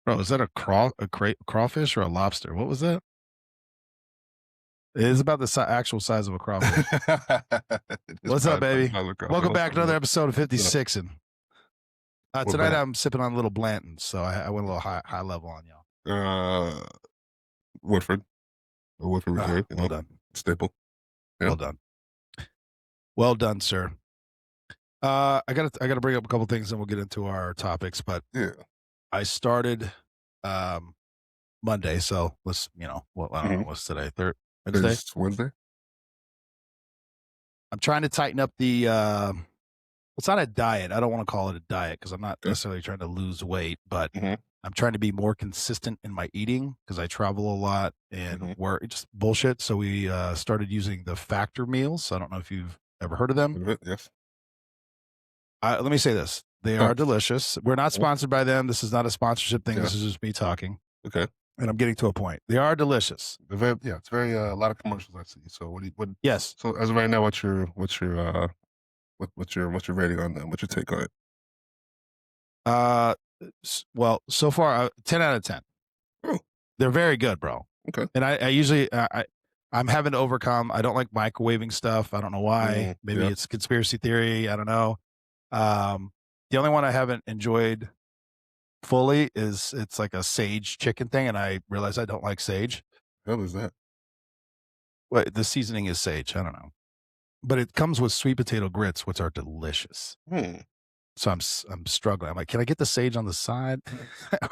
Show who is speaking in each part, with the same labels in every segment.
Speaker 1: Bro, is that crawfish or a lobster? What was that? It is about the actual size of a crawfish.
Speaker 2: It's
Speaker 1: What's up,
Speaker 2: probably
Speaker 1: baby?
Speaker 2: about the
Speaker 1: Welcome
Speaker 2: What's
Speaker 1: back
Speaker 2: up,
Speaker 1: to another
Speaker 2: man?
Speaker 1: episode of Fifty
Speaker 2: What's up?
Speaker 1: Sixi'n.
Speaker 2: We're
Speaker 1: Tonight
Speaker 2: back.
Speaker 1: I'm sipping on a little Blanton, so I went a little high level on y'all.
Speaker 2: Uh, Woodford, a Woodford
Speaker 1: Ah,
Speaker 2: Reserve,
Speaker 1: well done.
Speaker 2: staple. Yeah.
Speaker 1: Well done. Well done, sir. I gotta bring up a couple things and we'll get into our topics, but
Speaker 2: Yeah.
Speaker 1: I started Monday, so I don't know,
Speaker 2: Mhm.
Speaker 1: what's today? Wednesday?
Speaker 2: It's Wednesday?
Speaker 1: I'm trying to tighten up the it's not a diet. I don't want to call it a diet because I'm not
Speaker 2: Okay.
Speaker 1: necessarily trying to lose weight, but
Speaker 2: Mhm.
Speaker 1: I'm trying to be more consistent in my eating because I travel a lot and
Speaker 2: Mhm.
Speaker 1: work just bullshit. So we started using the factor meals. I don't know if you've ever heard of them.
Speaker 2: Heard of it? Yes.
Speaker 1: Let me say this. They are
Speaker 2: Nice.
Speaker 1: delicious. We're not
Speaker 2: Mhm.
Speaker 1: sponsored by them. This is not a sponsorship thing.
Speaker 2: Yeah.
Speaker 1: This is just me talking.
Speaker 2: Okay.
Speaker 1: And I'm getting to a point. They are delicious.
Speaker 2: It's very a lot of commercials I see. So what
Speaker 1: Yes.
Speaker 2: so as of right now, what's your rating on them? What's your take on it?
Speaker 1: Uh, well, so far, 10 out of 10.
Speaker 2: Oh,
Speaker 1: They're very good, bro.
Speaker 2: okay.
Speaker 1: And I usually, I'm having to overcome. I don't like microwaving stuff. I don't know why. Maybe
Speaker 2: Yeah.
Speaker 1: it's conspiracy theory. I don't know. Um, the only one I haven't enjoyed fully is it's like a sage chicken thing, and I realize I don't like sage.
Speaker 2: Hell is that?
Speaker 1: What the seasoning is sage. I don't know, but it comes with sweet potato grits, which are delicious.
Speaker 2: Hmm.
Speaker 1: So I'm struggling. I'm like, can I get the sage on the side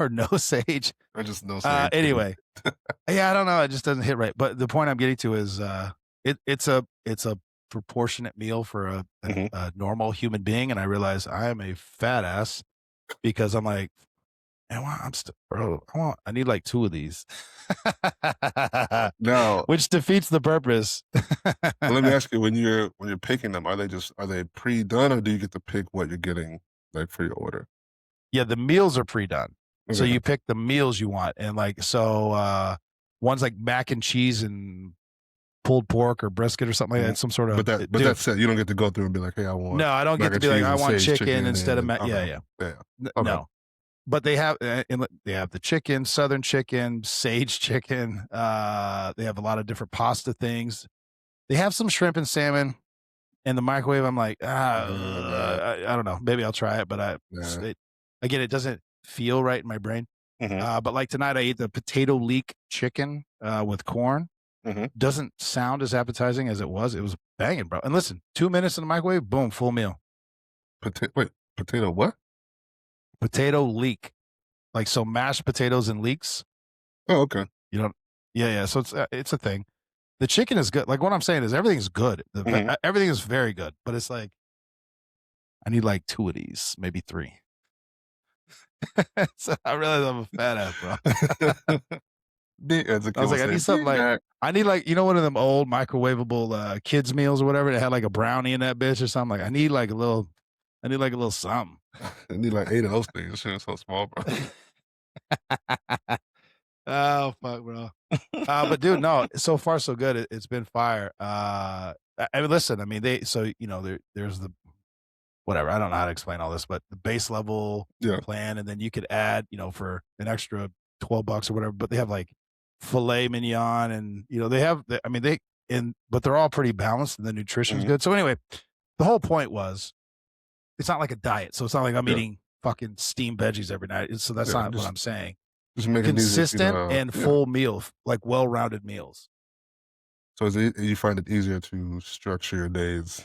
Speaker 1: or no sage?
Speaker 2: I just know sage.
Speaker 1: Anyway, yeah, I don't know. It just doesn't hit right. But the point I'm getting to is it's a proportionate meal for
Speaker 2: Mhm.
Speaker 1: a normal human being, and I realize I am a fat ass because I'm like, man, I'm still, bro. I need like two of these,
Speaker 2: Now,
Speaker 1: which defeats the purpose.
Speaker 2: well, let me ask you, when you're picking them, are they pre-done or do you get to pick what you're getting like for your order?
Speaker 1: Yeah, the meals are pre-done. So
Speaker 2: Okay.
Speaker 1: you pick the meals you want. And like one's like mac and cheese and pulled pork or brisket or something like
Speaker 2: Mhm.
Speaker 1: that. Some sort
Speaker 2: But
Speaker 1: of
Speaker 2: that but
Speaker 1: dude.
Speaker 2: that's it. You don't get to go through and be like, "Hey, I want
Speaker 1: No, I don't
Speaker 2: mac
Speaker 1: get to
Speaker 2: and
Speaker 1: be like,
Speaker 2: cheese
Speaker 1: I
Speaker 2: and
Speaker 1: want
Speaker 2: sage
Speaker 1: chicken
Speaker 2: chicken
Speaker 1: instead of
Speaker 2: and"
Speaker 1: yeah,
Speaker 2: okay.
Speaker 1: yeah.
Speaker 2: Yeah. Okay.
Speaker 1: No. But they have they have the chicken, southern chicken, sage chicken. They have a lot of different pasta things. They have some shrimp and salmon in the microwave. I'm like,
Speaker 2: Uh,
Speaker 1: I don't know. Maybe I'll try it, but
Speaker 2: nah.
Speaker 1: again, it doesn't feel right in my brain.
Speaker 2: Mhm.
Speaker 1: But like tonight, I ate the potato leek chicken with corn.
Speaker 2: Mhm.
Speaker 1: Doesn't sound as appetizing as it was. It was banging, bro. And listen, 2 minutes in the microwave, boom, full meal.
Speaker 2: Wait, potato what?
Speaker 1: Potato leek, like so mashed potatoes and leeks.
Speaker 2: Oh, okay.
Speaker 1: You don't, yeah, yeah. So it's a thing. The chicken is good. Like what I'm saying is everything's good.
Speaker 2: Mhm.
Speaker 1: Everything is very good, but it's like I need like two of these, maybe three. So I realize I'm a fat ass, bro.
Speaker 2: As the
Speaker 1: I
Speaker 2: kid
Speaker 1: was
Speaker 2: would
Speaker 1: like, I
Speaker 2: say,
Speaker 1: need something
Speaker 2: "Big
Speaker 1: like
Speaker 2: Mac."
Speaker 1: I need like one of them old microwavable kids meals or whatever that had like a brownie in that bitch or something. Like I need like a little something.
Speaker 2: I need like 8 of those things. Shit is so small, bro.
Speaker 1: Oh fuck, bro. But dude, no, so far so good. It's been fire. I mean, listen, I mean, there's the whatever. I don't know how to explain all this, but the base level
Speaker 2: Yeah.
Speaker 1: plan, and then you could add, for an extra $12 or whatever. But they have like filet mignon, and they have. I mean, but they're all pretty balanced, and the nutrition's
Speaker 2: Mhm.
Speaker 1: good. So anyway, the whole point was, it's not like a diet. So it's not like I'm
Speaker 2: Yeah.
Speaker 1: eating fucking steamed veggies every night. So that's
Speaker 2: Yeah.
Speaker 1: not what I'm saying.
Speaker 2: Just making it easier for you
Speaker 1: Consistent
Speaker 2: to
Speaker 1: and
Speaker 2: yeah.
Speaker 1: full meal, like well-rounded meals.
Speaker 2: So you find it easier to structure your days by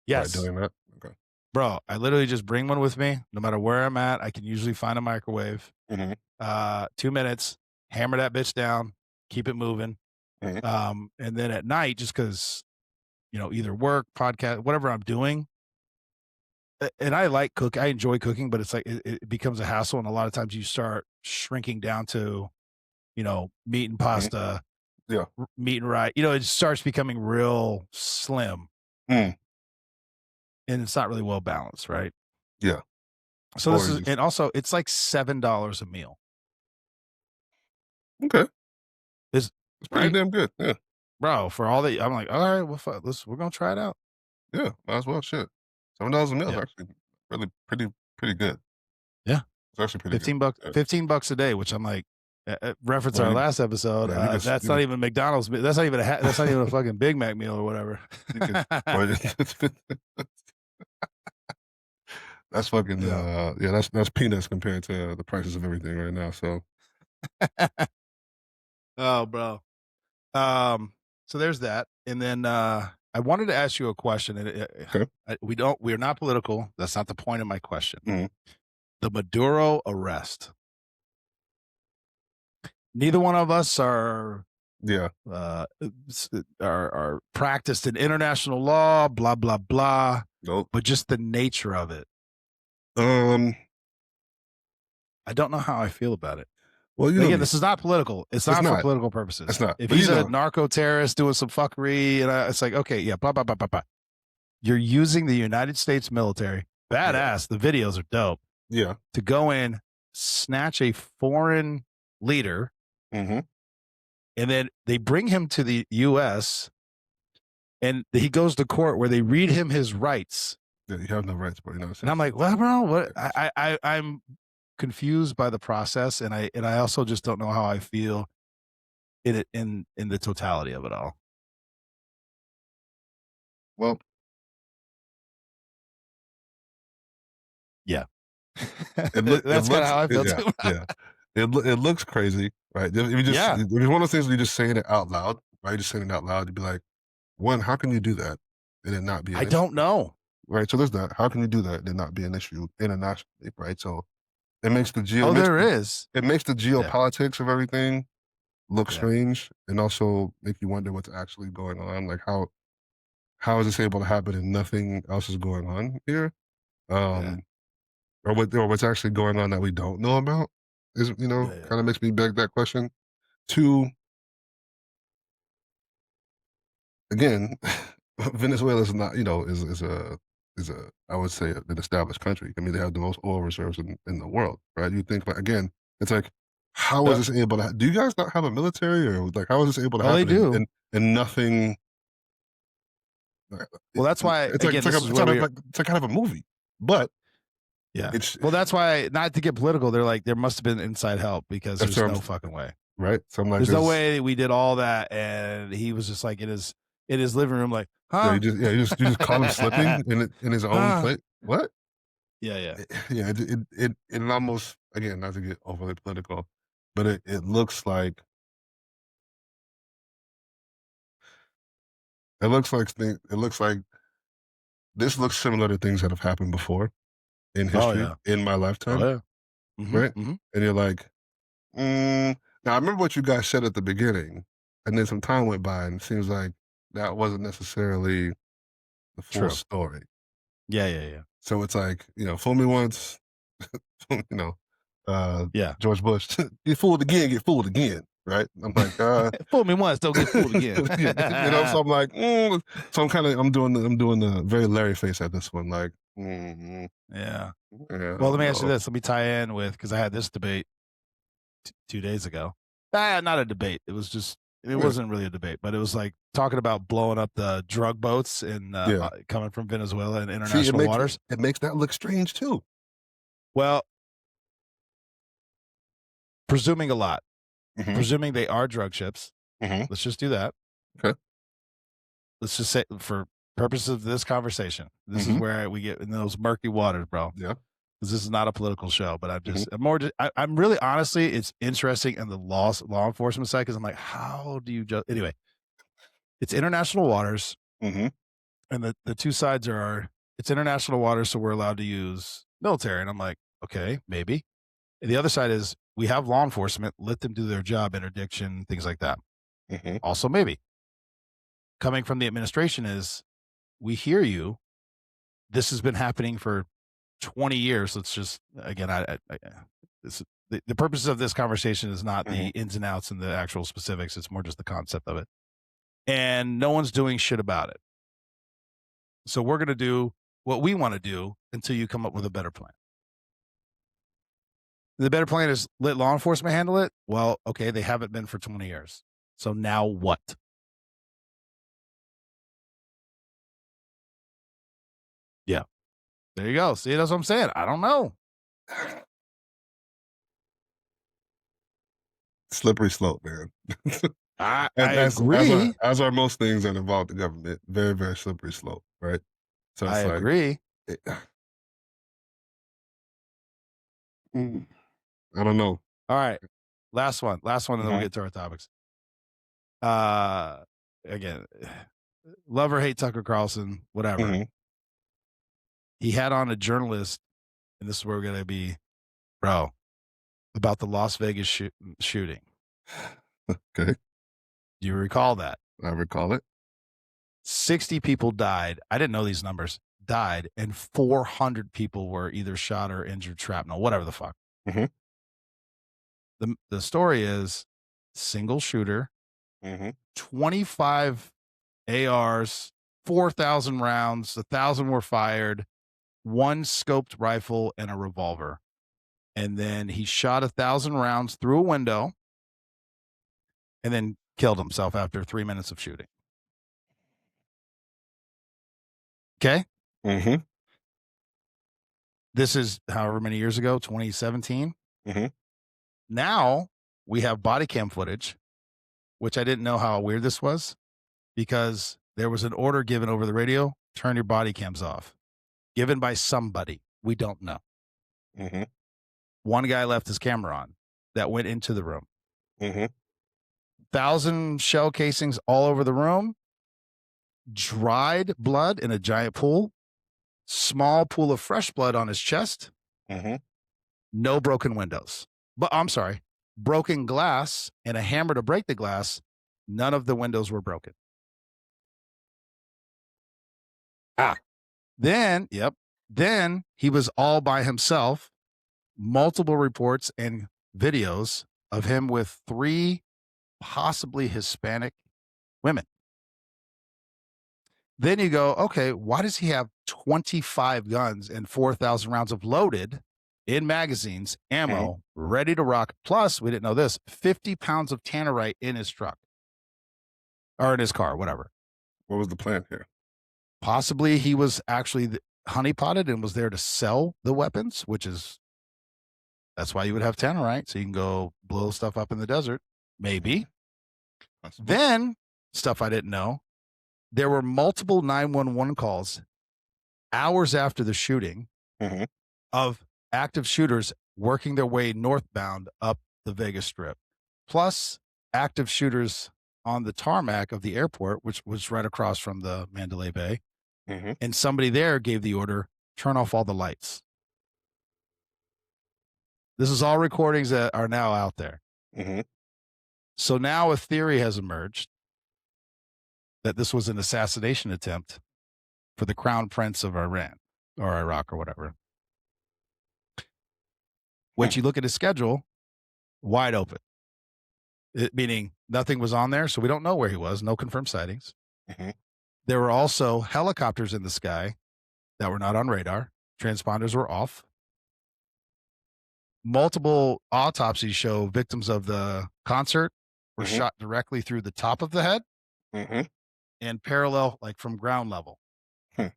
Speaker 1: Yes.
Speaker 2: doing that? Okay.
Speaker 1: Bro, I literally just bring one with me. No matter where I'm at, I can usually find a microwave.
Speaker 2: Mhm.
Speaker 1: 2 minutes, hammer that bitch down, keep it moving.
Speaker 2: Mhm.
Speaker 1: And then at night, just because, either work, podcast, whatever I'm doing, and I like cook, I enjoy cooking, but it's like it becomes a hassle. And a lot of times you start shrinking down to, meat and
Speaker 2: Mhm.
Speaker 1: pasta,
Speaker 2: Yeah.
Speaker 1: meat and rice. It starts becoming real slim
Speaker 2: Mm.
Speaker 1: and it's not really well balanced, right?
Speaker 2: Yeah.
Speaker 1: So
Speaker 2: Or you just
Speaker 1: and also it's like $7 a meal.
Speaker 2: okay.
Speaker 1: It's
Speaker 2: It's pretty
Speaker 1: right,
Speaker 2: damn good. Yeah.
Speaker 1: bro. For all the, I'm like, all right, well, we're gonna try it out.
Speaker 2: Yeah. Might as well. Shit. $7 a meal is
Speaker 1: Yeah,
Speaker 2: actually really pretty good.
Speaker 1: yeah.
Speaker 2: It's actually pretty good.
Speaker 1: 15 bucks,
Speaker 2: Yeah,
Speaker 1: 15 bucks a day, which I'm like, reference
Speaker 2: well,
Speaker 1: our
Speaker 2: you
Speaker 1: last episode.
Speaker 2: yeah, you could
Speaker 1: That's
Speaker 2: you
Speaker 1: not
Speaker 2: could
Speaker 1: even McDonald's. That's not even that's not even a fucking Big Mac meal or whatever.
Speaker 2: you could well, that's fucking,
Speaker 1: Yeah.
Speaker 2: yeah, that's peanuts compared to the prices of everything right now, so
Speaker 1: Oh, bro. Um, so there's that. And then I wanted to ask you a question. And
Speaker 2: okay.
Speaker 1: we're not political. That's not the point of my question.
Speaker 2: Mhm.
Speaker 1: The Maduro arrest. Neither one of us
Speaker 2: Yeah.
Speaker 1: are practiced in international law, blah blah blah.
Speaker 2: Nope.
Speaker 1: But just the nature of it,
Speaker 2: Um,
Speaker 1: I don't know how I feel about it.
Speaker 2: well, you
Speaker 1: And
Speaker 2: know
Speaker 1: again,
Speaker 2: me.
Speaker 1: this is not political. It's
Speaker 2: It's
Speaker 1: not for
Speaker 2: not.
Speaker 1: political
Speaker 2: It's
Speaker 1: purposes.
Speaker 2: not.
Speaker 1: If
Speaker 2: But,
Speaker 1: he's a narco terrorist doing some fuckery, and it's like, okay, yeah, blah blah blah blah blah. You're using the United States military,
Speaker 2: yeah.
Speaker 1: badass. The videos are dope.
Speaker 2: Yeah.
Speaker 1: To go in, snatch a foreign leader,
Speaker 2: Mhm.
Speaker 1: and then they bring him to the U.S. and he goes to court where they read him his rights.
Speaker 2: Yeah, you have no rights, bro,
Speaker 1: And I'm like, well, bro, what?
Speaker 2: Yeah.
Speaker 1: I'm confused by the process, and I also just don't know how I feel in it in the totality of it all.
Speaker 2: Well,
Speaker 1: Yeah,
Speaker 2: it
Speaker 1: that's kind of
Speaker 2: looks
Speaker 1: how I feel
Speaker 2: yeah,
Speaker 1: too.
Speaker 2: yeah. It looks crazy, right? If you just
Speaker 1: Yeah,
Speaker 2: if it's one of those things where you're just saying it out loud, right? You're just saying it out loud, you'd be like, "1, how can you do that and it not be
Speaker 1: I
Speaker 2: an issue?"
Speaker 1: don't know.
Speaker 2: Right? So there's that. How can you do that and it not be an issue internationally, right? So it makes
Speaker 1: Oh, there is.
Speaker 2: it makes the
Speaker 1: Yeah,
Speaker 2: geopolitics of everything look
Speaker 1: yeah,
Speaker 2: strange and also make you wonder what's actually going on. Like how is this able to happen and nothing else is going on here?
Speaker 1: yeah,
Speaker 2: Um, or what's actually going on that we don't know about is,
Speaker 1: yeah, yeah.
Speaker 2: kind of makes me beg that question. 2, again, Venezuela is not, is a I would say an established country. I mean, they have the most oil reserves in the world, right? You think, but again, it's like, how is
Speaker 1: Yep.
Speaker 2: this able to? Do you guys not have a military, or like how is this able to
Speaker 1: Oh, they
Speaker 2: happen?
Speaker 1: do.
Speaker 2: And nothing.
Speaker 1: Well, that's why. Again, this is where we.
Speaker 2: It's like kind of a movie, but
Speaker 1: Yeah.
Speaker 2: it's
Speaker 1: Well, that's why. Not to get political, they're like there must have been inside help because
Speaker 2: that's
Speaker 1: there's
Speaker 2: what I'm
Speaker 1: no fucking way.
Speaker 2: right. So I'm like,
Speaker 1: There's no
Speaker 2: there's
Speaker 1: way we did all that, and he was just like in his living room, like,
Speaker 2: yeah,
Speaker 1: huh,
Speaker 2: you just call him slipping in his own
Speaker 1: huh.
Speaker 2: plate. What?
Speaker 1: Yeah, yeah,
Speaker 2: Yeah, it almost, again, not to get overly political, but it looks like it looks like this looks similar to things that have happened before in
Speaker 1: oh
Speaker 2: history
Speaker 1: yeah,
Speaker 2: in my
Speaker 1: oh
Speaker 2: lifetime,
Speaker 1: yeah. Mm-hmm,
Speaker 2: right?
Speaker 1: mm-hmm.
Speaker 2: And you're like, now I remember what you guys said at the beginning, and then some time went by, and it seems like that wasn't necessarily the full
Speaker 1: True.
Speaker 2: story.
Speaker 1: Yeah, yeah, yeah,
Speaker 2: So it's like, fool me once, you know, uh,
Speaker 1: yeah.
Speaker 2: George Bush, get fooled again, get fooled again, right? I'm like,
Speaker 1: Fool me once, don't get fooled again.
Speaker 2: yeah, so I'm like, so I'm doing the very Larry face at this one, like,
Speaker 1: Yeah.
Speaker 2: yeah, I
Speaker 1: Well, let
Speaker 2: don't
Speaker 1: me ask you
Speaker 2: know,
Speaker 1: this. Let me tie in with because I had this debate 2 days ago. Not a debate. It was just it
Speaker 2: yeah,
Speaker 1: wasn't really a debate, but it was like talking about blowing up the drug boats in
Speaker 2: yeah.
Speaker 1: coming from Venezuela in
Speaker 2: See,
Speaker 1: international waters.
Speaker 2: it makes that look strange too.
Speaker 1: Well, presuming a lot,
Speaker 2: Hmm.
Speaker 1: presuming they are drug ships.
Speaker 2: Hmm.
Speaker 1: Let's just do that.
Speaker 2: Okay.
Speaker 1: Let's just say for purposes of this conversation, this is
Speaker 2: Hmm.
Speaker 1: where we get in those murky waters, bro.
Speaker 2: Yeah.
Speaker 1: Because this is not a political show, but
Speaker 2: Hmm.
Speaker 1: I'm really honestly, it's interesting in the law enforcement side because I'm like, how do you just anyway? It's international waters,
Speaker 2: Hmm.
Speaker 1: and the two sides are it's international waters, so we're allowed to use military, and I'm like, okay, maybe. And the other side is we have law enforcement, let them do their job, interdiction, things like that.
Speaker 2: Hmm.
Speaker 1: Also, maybe coming from the administration is we hear you. This has been happening for 20 years. Let's just again, this, the purpose of this conversation is not the
Speaker 2: Hmm.
Speaker 1: ins and outs and the actual specifics. It's more just the concept of it. And no one's doing shit about it. So we're going to do what we want to do until you come up with a better plan. The better plan is let law enforcement handle it. Well, okay, they haven't been for 20 years. So now what? Yeah. There you go. See, that's what I'm saying. I don't know.
Speaker 2: slippery slope, man.
Speaker 1: I
Speaker 2: As are
Speaker 1: agree.
Speaker 2: as are most things that involve the government, very, very slippery slope, right? So
Speaker 1: I
Speaker 2: it's like,
Speaker 1: agree.
Speaker 2: it, mm, I don't know.
Speaker 1: All right. Last one, and then we'll
Speaker 2: Mhm,
Speaker 1: get to our topics. Uh, again, love or hate Tucker Carlson, whatever.
Speaker 2: mhm.
Speaker 1: He had on a journalist, and this is where we're gonna be, bro, about the Las Vegas shooting.
Speaker 2: Okay,
Speaker 1: Do you recall that?
Speaker 2: I recall it.
Speaker 1: 60 people died. I didn't know these numbers. Died, and 400 people were either shot or injured, shrapnel, whatever the fuck.
Speaker 2: Mhm,
Speaker 1: The story is single shooter,
Speaker 2: mhm,
Speaker 1: 25 ARs, 4,000 rounds, 1,000 were fired, one scoped rifle, and a revolver. And then he shot 1,000 rounds through a window and then killed himself after 3 minutes of shooting. Okay.
Speaker 2: mhm,
Speaker 1: This is however many years ago, 2017.
Speaker 2: mhm,
Speaker 1: Now we have body cam footage, which I didn't know how weird this was because there was an order given over the radio, turn your body cams off, given by somebody. We don't know.
Speaker 2: mhm,
Speaker 1: One guy left his camera on that went into the room.
Speaker 2: mhm,
Speaker 1: 1,000 shell casings all over the room, dried blood in a giant pool, small pool of fresh blood on his chest,
Speaker 2: mhm.
Speaker 1: no broken windows. But I'm sorry, broken glass and a hammer to break the glass. None of the windows were broken.
Speaker 2: Ah,
Speaker 1: Yep. Then he was all by himself, multiple reports and videos of him with three possibly Hispanic women. Then you go, okay, why does he have 25 guns and 4,000 rounds of loaded in magazines,
Speaker 2: mhm.
Speaker 1: ammo, ready to rock? Plus, we didn't know this, 50 pounds of tannerite in his truck or in his car, whatever.
Speaker 2: What was the plan here?
Speaker 1: Possibly he was actually honeypotted and was there to sell the weapons, which is, that's why you would have tannerite. So you can go blow stuff up in the desert. Maybe.
Speaker 2: Possible.
Speaker 1: Then, stuff I didn't know, there were multiple 911 calls hours after the shooting
Speaker 2: Mhm,
Speaker 1: of active shooters working their way northbound up the Vegas Strip, plus active shooters on the tarmac of the airport, which was right across from the Mandalay Bay.
Speaker 2: mhm,
Speaker 1: And somebody there gave the order, turn off all the lights. This is all recordings that are now out there.
Speaker 2: mhm.
Speaker 1: So now a theory has emerged that this was an assassination attempt for the crown prince of Iran or Iraq or whatever.
Speaker 2: Hmm,
Speaker 1: Which you look at his schedule, wide open. Meaning nothing was on there, so we don't know where he was. No confirmed sightings.
Speaker 2: mhm,
Speaker 1: There were also helicopters in the sky that were not on radar. Transponders were off. Multiple autopsies show victims of the concert were
Speaker 2: mhm,
Speaker 1: shot directly through the top of the head
Speaker 2: mhm,
Speaker 1: and parallel, like from ground level.
Speaker 2: hmm.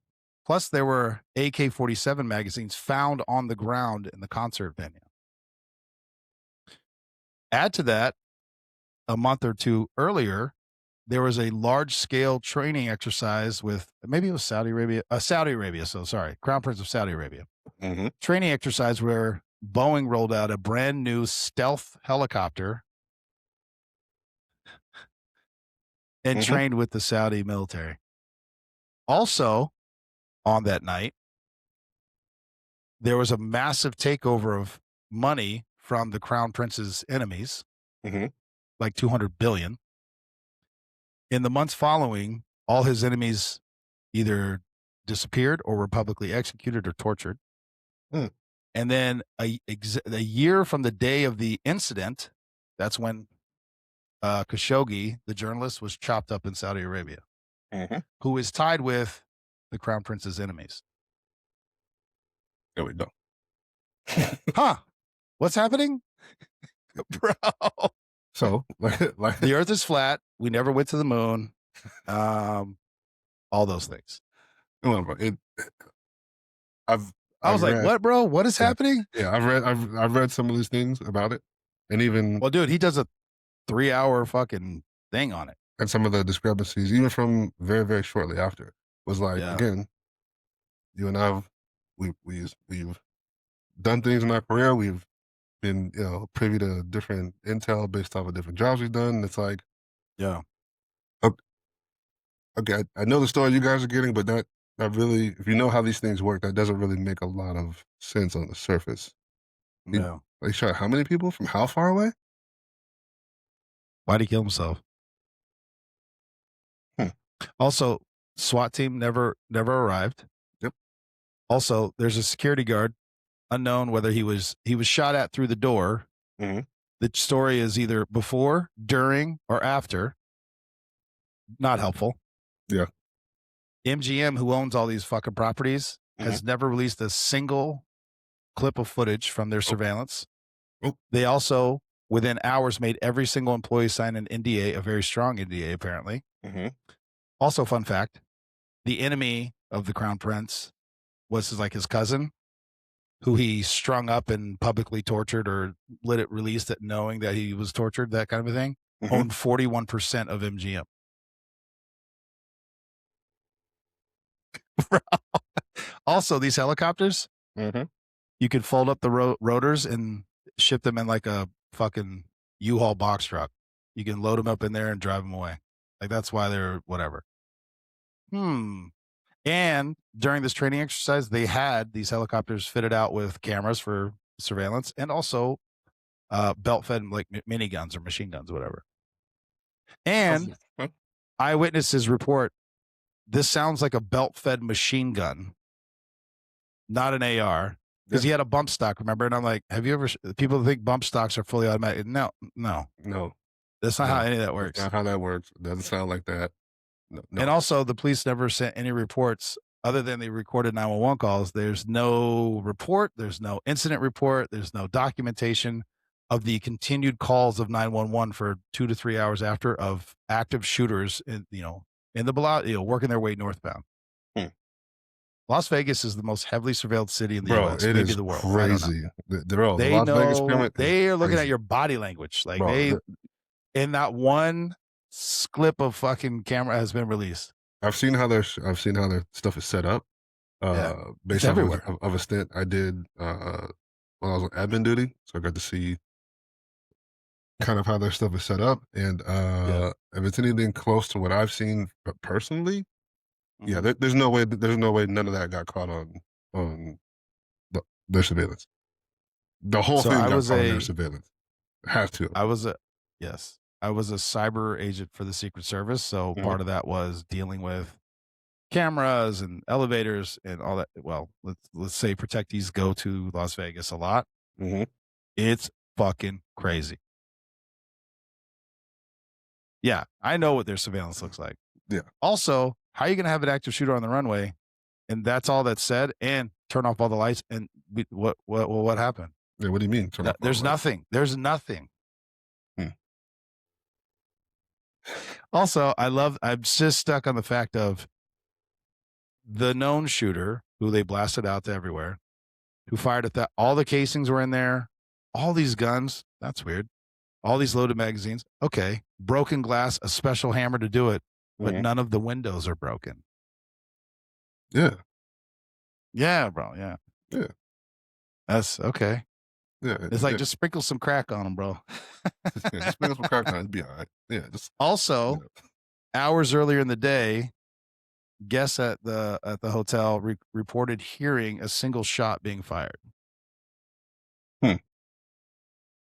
Speaker 1: Plus, there were AK-47 magazines found on the ground in the concert venue. Add to that, a month or two earlier, there was a large scale training exercise with maybe it was Saudi Arabia. So sorry, Crown Prince of Saudi Arabia.
Speaker 2: Mhm,
Speaker 1: Training exercise where Boeing rolled out a brand new stealth helicopter and
Speaker 2: mhm,
Speaker 1: trained with the Saudi military. Also, on that night, there was a massive takeover of money from the Crown Prince's enemies,
Speaker 2: mhm,
Speaker 1: like 200 billion. In the months following, all his enemies either disappeared or were publicly executed or tortured.
Speaker 2: hmm,
Speaker 1: And then a year from the day of the incident, that's when Khashoggi, the journalist, was chopped up in Saudi Arabia,
Speaker 2: mhm.
Speaker 1: who is tied with the crown prince's enemies.
Speaker 2: There we go.
Speaker 1: Huh? What's happening? Bro.
Speaker 2: So,
Speaker 1: The earth is flat. We never went to the moon. Um, all those things.
Speaker 2: well, it, I've
Speaker 1: I was
Speaker 2: I've
Speaker 1: like,
Speaker 2: read,
Speaker 1: what, bro? What is
Speaker 2: yeah,
Speaker 1: happening?
Speaker 2: yeah, I've read some of these things about it, and even
Speaker 1: Well, dude, he does a 3-hour fucking thing on it.
Speaker 2: And some of the discrepancies, even from very, very shortly after, was like,
Speaker 1: Yeah.
Speaker 2: again, you and I have we've done things in our career. We've been, privy to different intel based off of different jobs we've done. And it's like,
Speaker 1: Yeah.
Speaker 2: o- okay, I know the story you guys are getting, but that really, if you know how these things work, that doesn't really make a lot of sense on the surface. He,
Speaker 1: Yeah.
Speaker 2: they shot how many people from how far away?
Speaker 1: Why'd he kill himself?
Speaker 2: Hmm.
Speaker 1: Also, SWAT team never arrived.
Speaker 2: Yep.
Speaker 1: Also, there's a security guard, unknown whether he was shot at through the door.
Speaker 2: Hmm.
Speaker 1: The story is either before, during, or after. Not helpful.
Speaker 2: Yeah.
Speaker 1: MGM, who owns all these fucking properties,
Speaker 2: Hmm.
Speaker 1: has never released a single clip of footage from their
Speaker 2: Oh,
Speaker 1: surveillance.
Speaker 2: oh.
Speaker 1: They also, within hours, made every single employee sign an NDA, a very strong NDA, apparently.
Speaker 2: Hmm.
Speaker 1: Also, fun fact, the enemy of the crown prince was his cousin, who he strung up and publicly tortured or released it knowing that he was tortured, that kind of a thing,
Speaker 2: Hmm.
Speaker 1: owned 41% of MGM. Also, these helicopters,
Speaker 2: Hmm.
Speaker 1: you could fold up the rotors and ship them in like a fucking U-Haul box truck. You can load them up in there and drive them away. Like, that's why they're whatever. And during this training exercise, they had these helicopters fitted out with cameras for surveillance and also belt-fed like miniguns or machine guns, whatever. And
Speaker 2: Huh?
Speaker 1: eyewitnesses report this sounds like a belt-fed machine gun, not an AR,
Speaker 2: Yeah.
Speaker 1: because he had a bump stock. Remember? And I'm like, have you ever? People think bump stocks are fully automatic. No,
Speaker 2: No.
Speaker 1: that's not how
Speaker 2: No.
Speaker 1: any of that
Speaker 2: That's
Speaker 1: works.
Speaker 2: not how that works. It doesn't sound like that. No.
Speaker 1: And
Speaker 2: No.
Speaker 1: also, the police never sent any reports other than they recorded 911 calls. There's no report. There's no incident report. There's no documentation of the continued calls of 911 for 2 to 3 hours after of active shooters in the working their way northbound.
Speaker 2: Hmm.
Speaker 1: Las Vegas is the most heavily surveilled city in the
Speaker 2: Bro,
Speaker 1: US,
Speaker 2: it
Speaker 1: maybe
Speaker 2: is
Speaker 1: the world. I don't know.
Speaker 2: crazy. The
Speaker 1: They
Speaker 2: Las Vegas
Speaker 1: know
Speaker 2: pyramid is
Speaker 1: they are looking at
Speaker 2: crazy.
Speaker 1: your body language. Like
Speaker 2: Bro,
Speaker 1: in that one clip of fucking camera has been released.
Speaker 2: I've seen how their stuff is set up,
Speaker 1: Yeah. It's
Speaker 2: based off of
Speaker 1: everywhere.
Speaker 2: a stint I did, when I was on admin duty, so I got to see kind of how their stuff is set up, and,
Speaker 1: Yeah.
Speaker 2: if it's anything close to what I've seen, personally, yeah,
Speaker 1: Mhm.
Speaker 2: there's no way none of that got caught on their surveillance. The whole
Speaker 1: So
Speaker 2: thing got caught on their surveillance. Has to.
Speaker 1: I was a yes. I was a cyber agent for the Secret Service, so
Speaker 2: Mhm,
Speaker 1: part of that was dealing with cameras and elevators and all that. Well, let's say protectees go to Las Vegas a lot.
Speaker 2: mhm,
Speaker 1: It's fucking crazy. Yeah, I know what their surveillance looks like.
Speaker 2: yeah.
Speaker 1: Also, how are you gonna have an active shooter on the runway and that's all that's said and turn off all the lights and what happened?
Speaker 2: Yeah, what do you mean turn off all the
Speaker 1: There's
Speaker 2: lights?
Speaker 1: nothing. There's nothing.
Speaker 2: Hmm,
Speaker 1: Also, I'm just stuck on the fact of the known shooter who they blasted out to everywhere, who fired at that. All the casings were in there, all these guns. That's weird. All these loaded magazines. Okay. Broken glass, a special hammer to do it, but
Speaker 2: mhm,
Speaker 1: none of the windows are broken.
Speaker 2: yeah,
Speaker 1: Yeah, bro. Yeah.
Speaker 2: yeah,
Speaker 1: That's okay.
Speaker 2: yeah,
Speaker 1: It's like
Speaker 2: yeah,
Speaker 1: just sprinkle some crack on them, bro.
Speaker 2: yeah, just bring us some crack on, it'd be alright. Yeah, just
Speaker 1: Also,
Speaker 2: yeah.
Speaker 1: hours earlier in the day, guests at the hotel reported hearing a single shot being fired,
Speaker 2: Hmm,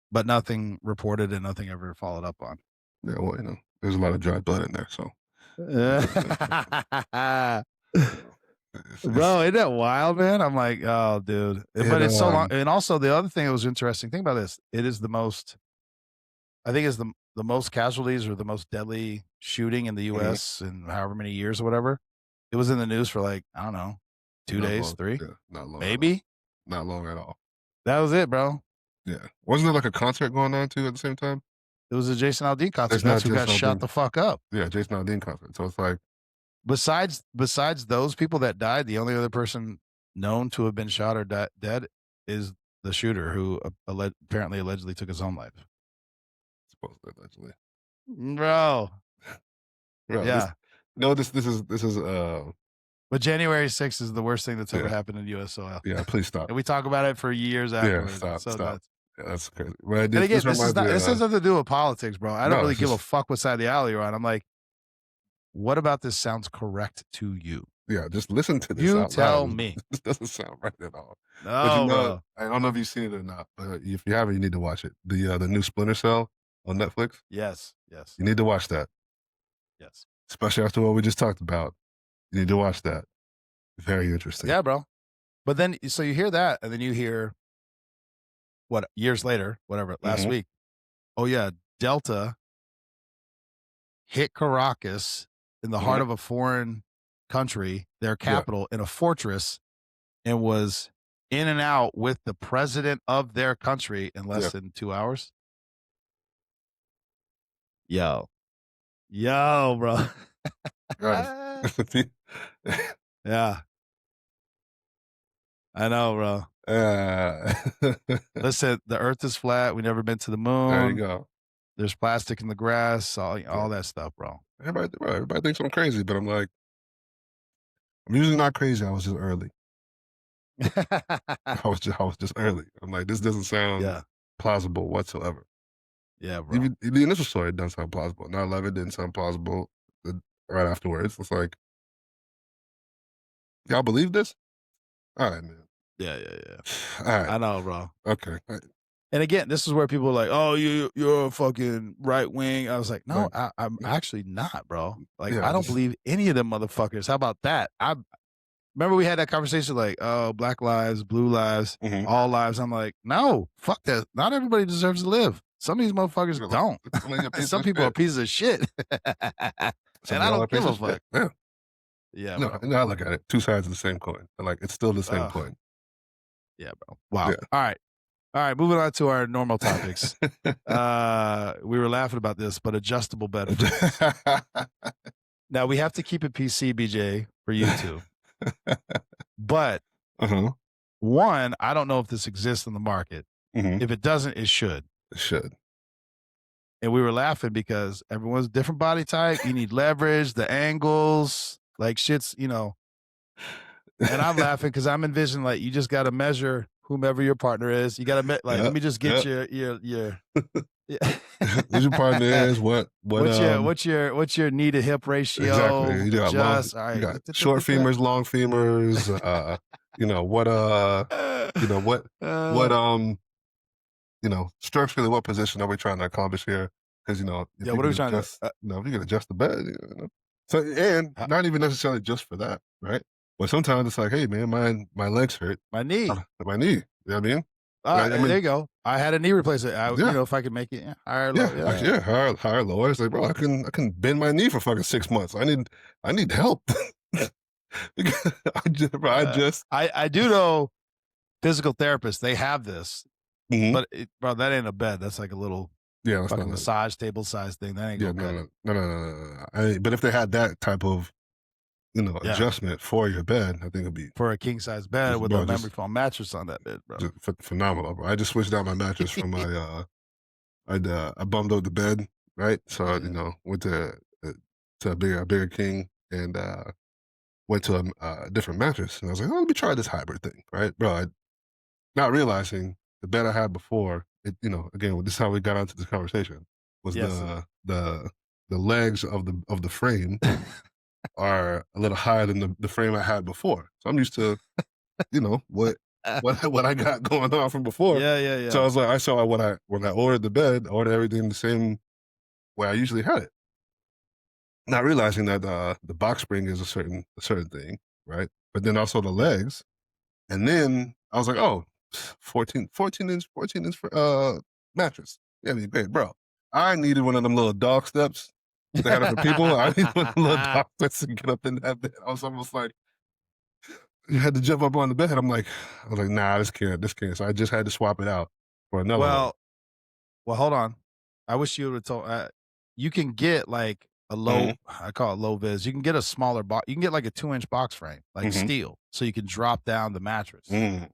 Speaker 1: but nothing reported and nothing ever followed up on.
Speaker 2: yeah, well, there's a lot of dry blood in there, so, it's, you know, it's
Speaker 1: Bro, isn't that wild, man? I'm like, oh, dude.
Speaker 2: it,
Speaker 1: But it's so long. And also, the other thing that was interesting, think about this. It is I think, is the most casualties or the most deadly shooting in the
Speaker 2: mhm,
Speaker 1: US in however many years or whatever. It was in the news for like, I don't know, 2
Speaker 2: not
Speaker 1: days,
Speaker 2: long,
Speaker 1: 3,
Speaker 2: yeah, not long at all.
Speaker 1: maybe.
Speaker 2: Not long at all.
Speaker 1: That was it, bro.
Speaker 2: Yeah. Wasn't there, like, a concert going on too at the same time?
Speaker 1: It was a Jason Aldean concert.
Speaker 2: It's
Speaker 1: That's
Speaker 2: not
Speaker 1: who got
Speaker 2: Jason
Speaker 1: shot
Speaker 2: Aldean.
Speaker 1: the fuck up.
Speaker 2: Yeah, Jason Aldean concert, so it's like
Speaker 1: Besides those people that died, the only other person known to have been shot or dead is the shooter who apparently allegedly took his own life.
Speaker 2: supposedly, allegedly.
Speaker 1: Bro.
Speaker 2: Bro, this
Speaker 1: Yeah.
Speaker 2: no, this is
Speaker 1: But January 6th is the worst thing that's ever
Speaker 2: yeah,
Speaker 1: happened in US soil.
Speaker 2: yeah, please stop.
Speaker 1: And we talk about it for years
Speaker 2: Yeah,
Speaker 1: afterwards. It's
Speaker 2: stop,
Speaker 1: so
Speaker 2: stop.
Speaker 1: nuts.
Speaker 2: Yeah, that's crazy. Right,
Speaker 1: And
Speaker 2: this
Speaker 1: again,
Speaker 2: reminds me
Speaker 1: this has
Speaker 2: of
Speaker 1: nothing to do with politics, bro. I don't
Speaker 2: no,
Speaker 1: really
Speaker 2: it's
Speaker 1: give a
Speaker 2: just
Speaker 1: fuck what side of the alley you're on. I'm like, what about this sounds correct to you?
Speaker 2: yeah, just listen to this
Speaker 1: You
Speaker 2: out loud.
Speaker 1: tell me.
Speaker 2: This doesn't sound right at all. But
Speaker 1: No, bro.
Speaker 2: I don't know if you've seen it or not, but if you haven't, you need to watch it. The new Splinter Cell on Netflix.
Speaker 1: Yes. Yes.
Speaker 2: You need to watch that,
Speaker 1: Yes.
Speaker 2: especially after what we just talked about. You need to watch that. Very interesting.
Speaker 1: Yeah, bro. But then so you hear that, and then you hear what years later, whatever, last
Speaker 2: Mhm.
Speaker 1: week. Oh yeah, Delta hit Caracas in the heart
Speaker 2: Mhm.
Speaker 1: of a foreign country, their
Speaker 2: Yeah.
Speaker 1: capital, in a fortress, and was in and out with the president of their country in less
Speaker 2: Yeah.
Speaker 1: than 2 hours. Yo, yo, bro.
Speaker 2: Guys.
Speaker 1: Yeah, I know, bro.
Speaker 2: Uh,
Speaker 1: Listen, the Earth is flat. We never been to the
Speaker 2: there you
Speaker 1: moon.
Speaker 2: go.
Speaker 1: There's plastic in the grass.
Speaker 2: Yeah.
Speaker 1: All that stuff, bro.
Speaker 2: Everybody thinks I'm crazy, but I'm like, I'm usually not crazy. I was just early. I was just early. I'm like, this doesn't sound
Speaker 1: Yeah,
Speaker 2: plausible whatsoever.
Speaker 1: yeah, bro.
Speaker 2: Even the initial story doesn't sound plausible. 9/11 didn't sound plausible. Right afterwards, it's like, y'all believe this? All right, man.
Speaker 1: Yeah, yeah, yeah.
Speaker 2: All right.
Speaker 1: I know, bro.
Speaker 2: Okay.
Speaker 1: And again, this is where people are like, "Oh, you're a fucking right wing." I was like, "No,
Speaker 2: Like,
Speaker 1: I'm
Speaker 2: no,
Speaker 1: actually not, bro. Like,
Speaker 2: yeah,
Speaker 1: I don't
Speaker 2: just
Speaker 1: believe any of them motherfuckers. How about that? I remember we had that conversation like, oh, black lives, blue lives,
Speaker 2: mhm.
Speaker 1: all lives. I'm like, no, fuck that. Not everybody deserves to live. Some of these motherfuckers
Speaker 2: You're like,
Speaker 1: don't.
Speaker 2: some of you pieces
Speaker 1: Some
Speaker 2: of
Speaker 1: people are
Speaker 2: shit.
Speaker 1: pieces of shit,
Speaker 2: Some
Speaker 1: and
Speaker 2: of
Speaker 1: I
Speaker 2: y'all are
Speaker 1: don't give
Speaker 2: pieces
Speaker 1: a
Speaker 2: of shit.
Speaker 1: fuck.
Speaker 2: Yeah.
Speaker 1: Yeah,
Speaker 2: No,
Speaker 1: bro.
Speaker 2: no, I look at it. Two sides of the same coin. Like it's still the same
Speaker 1: Ugh.
Speaker 2: coin.
Speaker 1: Yeah, bro. Wow.
Speaker 2: Yeah.
Speaker 1: All right. All right. Moving on to our normal topics. We were laughing about this, but adjustable bed frames. Now we have to keep it PC, BJ, for you two. But
Speaker 2: Uh-huh.
Speaker 1: one, I don't know if this exists in the market.
Speaker 2: Mhm.
Speaker 1: If it doesn't, it should.
Speaker 2: It should.
Speaker 1: And we were laughing because everyone's different body type. You need leverage, the angles, like shit's, And I'm laughing because I'm envisioning like you just got to measure whomever your partner is. You got to like, let
Speaker 2: Yep,
Speaker 1: me just get
Speaker 2: yep.
Speaker 1: your.
Speaker 2: Who's your partner is,
Speaker 1: What's your knee to hip
Speaker 2: exactly.
Speaker 1: ratio?
Speaker 2: You got
Speaker 1: Adjust. All
Speaker 2: you
Speaker 1: right.
Speaker 2: got short femurs, long femurs, you know, you know, what, structurally, what position are we trying to accomplish here? Because, if
Speaker 1: Yeah.
Speaker 2: you
Speaker 1: What are
Speaker 2: can
Speaker 1: we trying to?
Speaker 2: adjust, if you can adjust the bed, So, and
Speaker 1: Uh,
Speaker 2: not even necessarily just for that, right? But sometimes it's like, hey, man, my legs hurt.
Speaker 1: my knee.
Speaker 2: My knee. You know what I mean? Right? I
Speaker 1: There
Speaker 2: mean,
Speaker 1: you go. I had a knee replacement.
Speaker 2: yeah.
Speaker 1: If I could make it higher, low.
Speaker 2: Yeah,
Speaker 1: Yeah.
Speaker 2: yeah, higher, lower. It's like, bro, I can bend my knee for fucking 6 months. I need help. Bro,
Speaker 1: I do know physical therapists. They have this,
Speaker 2: mhm.
Speaker 1: but bro, that ain't a bed. That's like a little
Speaker 2: Yeah, that's not
Speaker 1: fucking massage table size thing. That ain't
Speaker 2: yeah,
Speaker 1: gonna cut it.
Speaker 2: no. But if they had that type of
Speaker 1: Yeah,
Speaker 2: adjustment for your bed, I think it'd be
Speaker 1: for a king size bed with a
Speaker 2: bro,
Speaker 1: memory foam mattress on that bed, bro.
Speaker 2: just phenomenal. Bro. I just switched out my mattress from my I bummed out the bed, right? So
Speaker 1: Yeah.
Speaker 2: went to a bigger king and went to a different mattress, and I was like, oh, let me try this hybrid thing, right, bro? Not realizing the bed I had before, again, this is how we got onto this conversation, was
Speaker 1: Yes.
Speaker 2: the legs of the frame are a little higher than the frame I had before. So I'm used to, what I got going on from before.
Speaker 1: Yeah, yeah,
Speaker 2: So I
Speaker 1: yeah.
Speaker 2: was like, I saw when I ordered the bed, I ordered everything the same way I usually had it. Not realizing that the box spring is a certain thing, right? But then also the legs. And then I was like, oh, 14 inch mattress. Yeah, I mean, great, bro. I needed one of them little dog steps. They had it for people. I needed one of the little dog steps to get up in that bed. I was almost like, you had to jump up on the bed. I was like, nah, this can't. So I just had to swap it out for another one.
Speaker 1: well, well, hold on. I wish you would have told. You can get like a
Speaker 2: Hmm.
Speaker 1: low. I call it low vis. You can get a smaller box. You can get like a 2-inch box frame, like
Speaker 2: Hmm.
Speaker 1: steel, so you can drop down the mattress.
Speaker 2: Mm.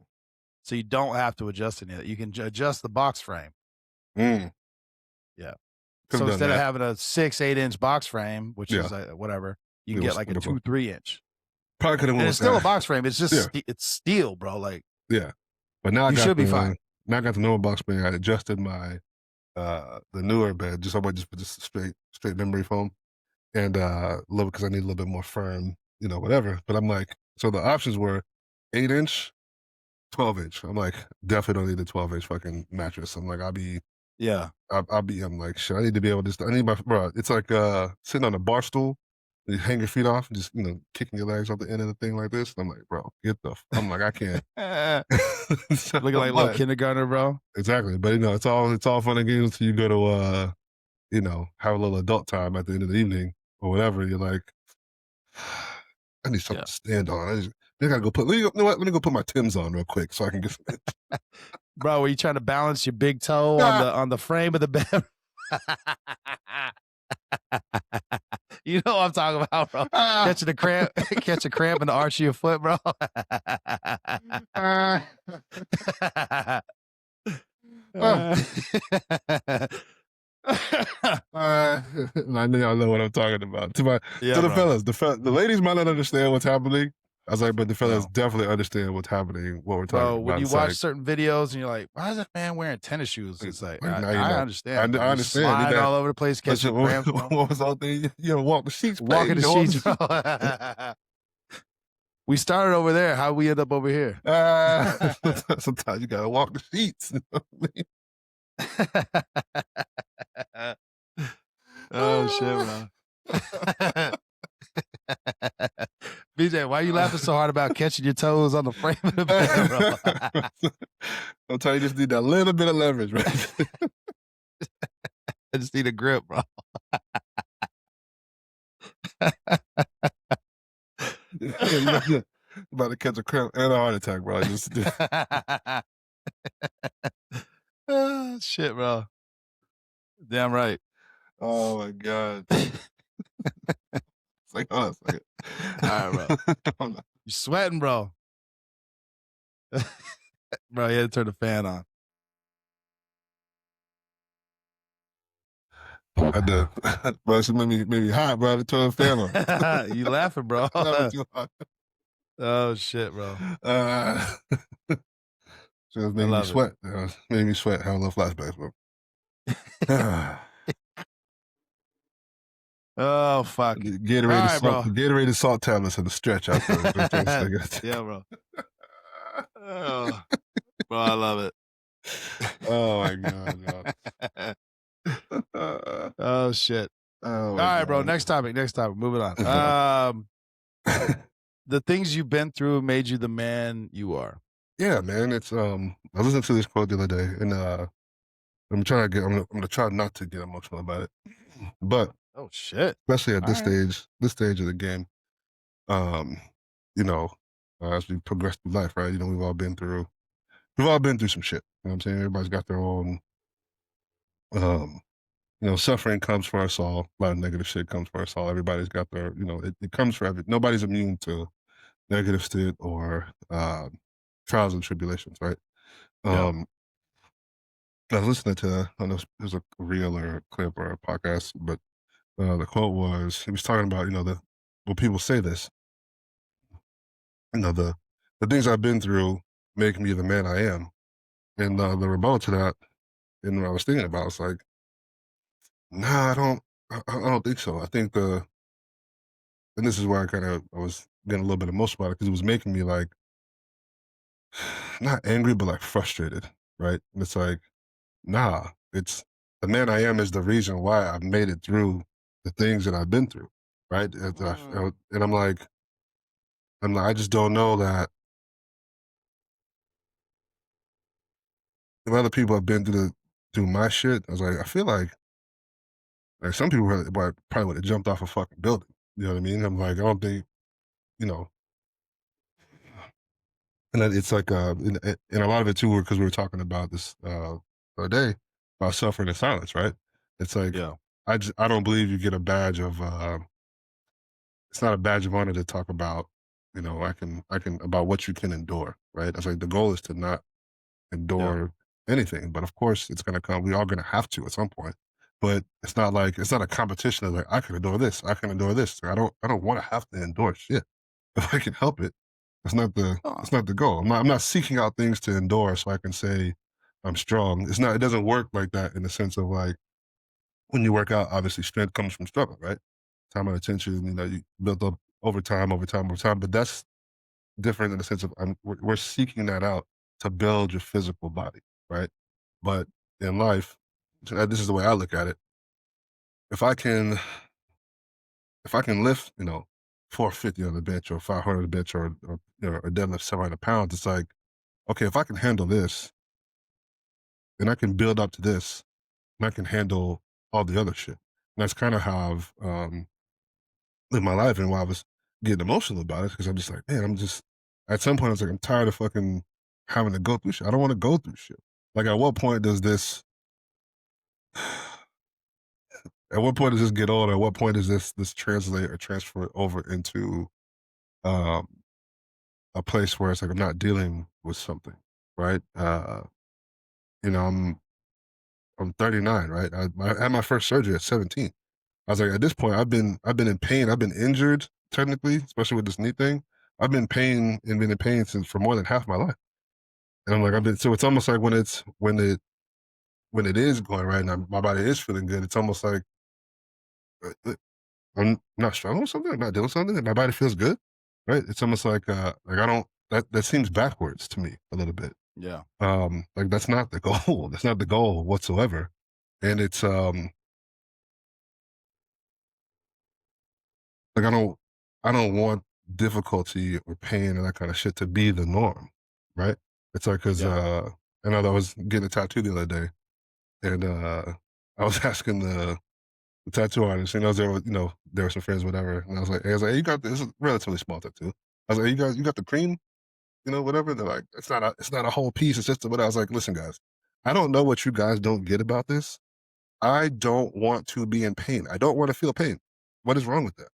Speaker 1: So you don't have to adjust any of it. You can adjust the box frame.
Speaker 2: Mm.
Speaker 1: Yeah.
Speaker 2: Could have
Speaker 1: So
Speaker 2: done
Speaker 1: instead of
Speaker 2: that.
Speaker 1: having a 6, 8 inch box frame, which
Speaker 2: Yeah,
Speaker 1: is whatever, you
Speaker 2: it
Speaker 1: can get
Speaker 2: was
Speaker 1: like a
Speaker 2: wonderful.
Speaker 1: 2, 3 inch,
Speaker 2: Probably could have
Speaker 1: and
Speaker 2: went
Speaker 1: it's
Speaker 2: with
Speaker 1: still a
Speaker 2: that.
Speaker 1: box frame. It's just
Speaker 2: Yeah,
Speaker 1: it's steel, bro. Like
Speaker 2: yeah. But now I
Speaker 1: you
Speaker 2: got
Speaker 1: should be fine.
Speaker 2: the normal box spring. I adjusted my the newer bed just so I just put just straight memory foam and a little because I need a little bit more firm, whatever. But I'm like, so the options were 8 inch, 12 inch. I'm like, definitely don't need the 12 inch fucking mattress. I'm like,
Speaker 1: Yeah.
Speaker 2: I'm like, shit, I need to be able to, I need my, bro, it's like sitting on a bar stool, you hang your feet off and just, kicking your legs off the end of the thing like this. I'm like, bro, I'm like, I can't. So,
Speaker 1: Looking like a little
Speaker 2: but,
Speaker 1: kindergartner, bro.
Speaker 2: exactly. But, it's all fun and games until you go to, have a little adult time at the end of the evening or whatever. You're like, I need something
Speaker 1: Yeah.
Speaker 2: to stand on. I gotta go put, you know what? Let me go put my Timbs on real quick so I can get some.
Speaker 1: Bro, were you trying to balance your big toe on the frame of the bed? You know what I'm talking about, bro.
Speaker 2: Ah,
Speaker 1: Catching a cramp, catch a cramp in the arch of your foot, bro.
Speaker 2: ah, ah.
Speaker 1: Uh,
Speaker 2: I know y'all know what I'm talking about. To
Speaker 1: yeah,
Speaker 2: the
Speaker 1: bro.
Speaker 2: fellas, the ladies might not understand what's happening. I was like, but the fellas
Speaker 1: No,
Speaker 2: definitely understand what's happening, what we're talking
Speaker 1: bro. When
Speaker 2: about.
Speaker 1: you
Speaker 2: It's
Speaker 1: watch
Speaker 2: like,
Speaker 1: certain videos and you're like, "Why is that man wearing tennis shoes?" It's like
Speaker 2: now you
Speaker 1: I
Speaker 2: know.
Speaker 1: understand, bro.
Speaker 2: I
Speaker 1: You
Speaker 2: understand.
Speaker 1: slide all over the place,
Speaker 2: What's
Speaker 1: catching cramps, bro.
Speaker 2: what was all the walk the sheets,
Speaker 1: Walking
Speaker 2: baby.
Speaker 1: the
Speaker 2: Walk the
Speaker 1: sheets, bro.
Speaker 2: sheets.
Speaker 1: We started over there. How we end up over here?
Speaker 2: Sometimes you gotta walk the sheets.
Speaker 1: Oh shit, bro. BJ, why you laughing so hard about catching your toes on the frame of the bed, bro?
Speaker 2: Sometimes you just need that little bit of leverage, right?
Speaker 1: I just need a grip, bro.
Speaker 2: You're about to catch a cramp and a heart attack, bro.
Speaker 1: Oh, shit, bro. Damn right.
Speaker 2: Oh my god. It's like, hold on a second.
Speaker 1: All right, bro.
Speaker 2: Hold on.
Speaker 1: You sweating, bro. Bro, you had to turn the fan on.
Speaker 2: I did. Bro, it's made me hot, bro. I had to turn the fan on.
Speaker 1: You laughing, bro.
Speaker 2: Laughing too hard.
Speaker 1: Oh shit, bro.
Speaker 2: Uh, so it was
Speaker 1: I
Speaker 2: making me
Speaker 1: love it.
Speaker 2: sweat. Made me sweat. Having a little flashbacks, bro.
Speaker 1: Oh fuck. All right, bro.
Speaker 2: Gatorade salt tablets and the stretch out there.
Speaker 1: Yeah, bro. Oh, bro, I love it.
Speaker 2: Oh my god,
Speaker 1: Oh shit.
Speaker 2: oh
Speaker 1: All
Speaker 2: my
Speaker 1: right, bro.
Speaker 2: god.
Speaker 1: Next topic. Moving on. The things you've been through made you the man you are.
Speaker 2: Yeah, man. It's I listened to this quote the other day, and I'm gonna try not to get emotional about it, but
Speaker 1: Oh shit.
Speaker 2: especially at
Speaker 1: All right.
Speaker 2: this stage of the game, um, you know, as we progress through life, right? We've all been through some shit. You know what I'm saying? Everybody's got their own, um, suffering comes for us all. A lot of negative shit comes for us all. Everybody's got their, it comes for nobody's immune to negative shit or trials and tribulations, right?
Speaker 1: Yeah.
Speaker 2: Um, I was listening to, I don't know if it was a reel or a clip or a podcast, but the quote was, he was talking about, when people say this, the things I've been through make me the man I am. And the rebuttal to that, and what I was thinking about, was like, nah, I don't think so. I think and this is where I was getting a little bit emotional about it because it was making me like, not angry, but like frustrated, right? And it's like, nah, it's the man I am is the reason why I've made it through the things that I've been through, right? And I just don't know that if other people have been through my shit. I was like, I feel like some people probably would have jumped off a fucking building. You know what I mean? I'm like, I don't think, you know, and then it's like, and a lot of it too, because we were talking about this the other day about suffering in silence, right? It's like,
Speaker 1: Yeah.
Speaker 2: I don't believe you get a badge of, it's not a badge of honor to talk about, I can, about what you can endure, right? It's like the goal is to not
Speaker 1: Yeah.
Speaker 2: endure anything, but of course it's going to come. We are going to have to at some point, but it's not a competition of like I can endure this, I can endure this. I don't want to have to endure shit if I can help it.
Speaker 1: Oh,
Speaker 2: That's not the goal. I'm not seeking out things to endure so I can say I'm strong. It's not. It doesn't work like that in the sense of like when you work out. Obviously, strength comes from struggle, right? Time and attention. You know, you build up over time, over time, over time. But that's different in the sense of we're seeking that out to build your physical body, right? But in life, this is the way I look at it. If I can, if I can lift, 450 on the bench or 500 on the bench or deadlift 700 pounds, it's like, okay, if I can handle this, then I can build up to this, and I can handle all the other shit. And that's kind of how I've lived my life, and why I was getting emotional about it because I'm just like, man, I'm just at some point I was like, I'm tired of fucking having to go through shit. I don't want to go through shit. Like, at what point does this? At what point does this get old? At what point does this translate or transfer over into um, a place where it's like I'm not dealing with something, right? You know, I'm 39, right? I had my first surgery at 17. I was like, at this point, I've been in pain. I've been injured technically, especially with this knee thing. I've been in pain since for more than half my life. And I'm like, I've been so it's almost like when it is going right and my body is feeling good. It's almost like I'm not struggling with something, I'm not doing something, and my body feels good, right? It's almost like I don't that seems backwards to me a little bit.
Speaker 1: yeah.
Speaker 2: Like that's not the goal. That's not the goal whatsoever. And it's like I don't want difficulty or pain and that kind of shit to be the norm, right? It's like because
Speaker 1: Yeah.
Speaker 2: I know that I was getting a tattoo the other day, and I was asking the tattoo artist, and I was there with there were some friends, whatever, and I was like, hey, you got this is a relatively small tattoo. I was like, hey, you got the cream, whatever. They're like, it's not a whole piece. It's just what I was like. Listen, guys, I don't know what you guys don't get about this. I don't want to be in pain. I don't want to feel pain. What is wrong with that?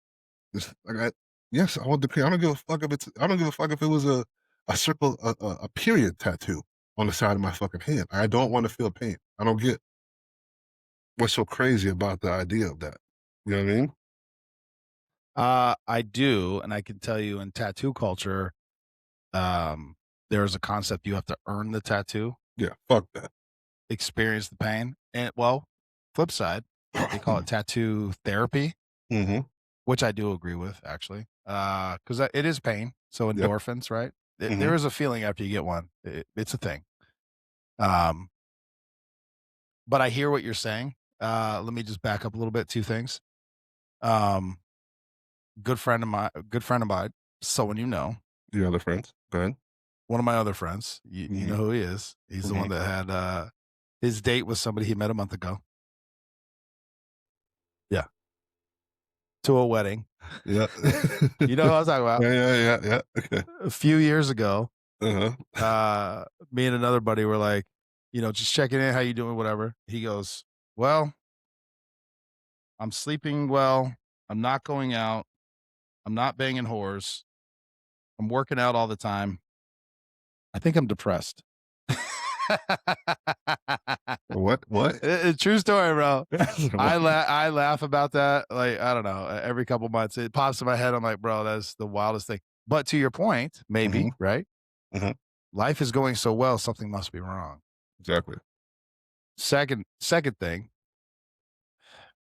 Speaker 2: Like yes, I want the cream. I don't give a fuck if I don't give a fuck if it was a circle, a period tattoo on the side of my fucking hand. I don't want to feel pain. I don't get what's so crazy about the idea of that. You know what I mean?
Speaker 1: I do, and I can tell you in tattoo culture, um, there's a concept you have to earn the tattoo,
Speaker 2: Yeah, fuck that.
Speaker 1: experience the pain, and well, flip side, they call it tattoo therapy,
Speaker 2: hmm
Speaker 1: which I do agree with actually, because it is pain. So
Speaker 2: Yep.
Speaker 1: endorphins, right?
Speaker 2: hmm
Speaker 1: There is a feeling after you get one. It's a thing. Um, but I hear what you're saying. Let me just back up a little bit. Two things. Um, good friend of mine, someone you know,
Speaker 2: Your other friends. Go ahead.
Speaker 1: one of my other friends, you know
Speaker 2: hmm
Speaker 1: who he is. He's the
Speaker 2: hmm
Speaker 1: one that had his date was somebody he met a month ago. Yeah, to a wedding.
Speaker 2: Yeah.
Speaker 1: You know who I was talking about.
Speaker 2: Yeah. Okay.
Speaker 1: A few years ago,
Speaker 2: Uh huh.
Speaker 1: uh, me and another buddy were like, just checking in, how you doing, whatever. He goes, "Well, I'm sleeping well. I'm not going out. I'm not banging whores. I'm working out all the time. I think I'm depressed."
Speaker 2: What? What?
Speaker 1: True story, bro.
Speaker 2: What?
Speaker 1: I laugh about that, like, I don't know, every couple months, it pops in my head, I'm like, "Bro, that's the wildest thing." But to your point,
Speaker 2: hmm
Speaker 1: maybe, right?
Speaker 2: hmm
Speaker 1: Life is going so well, something must be wrong.
Speaker 2: Exactly.
Speaker 1: Second thing,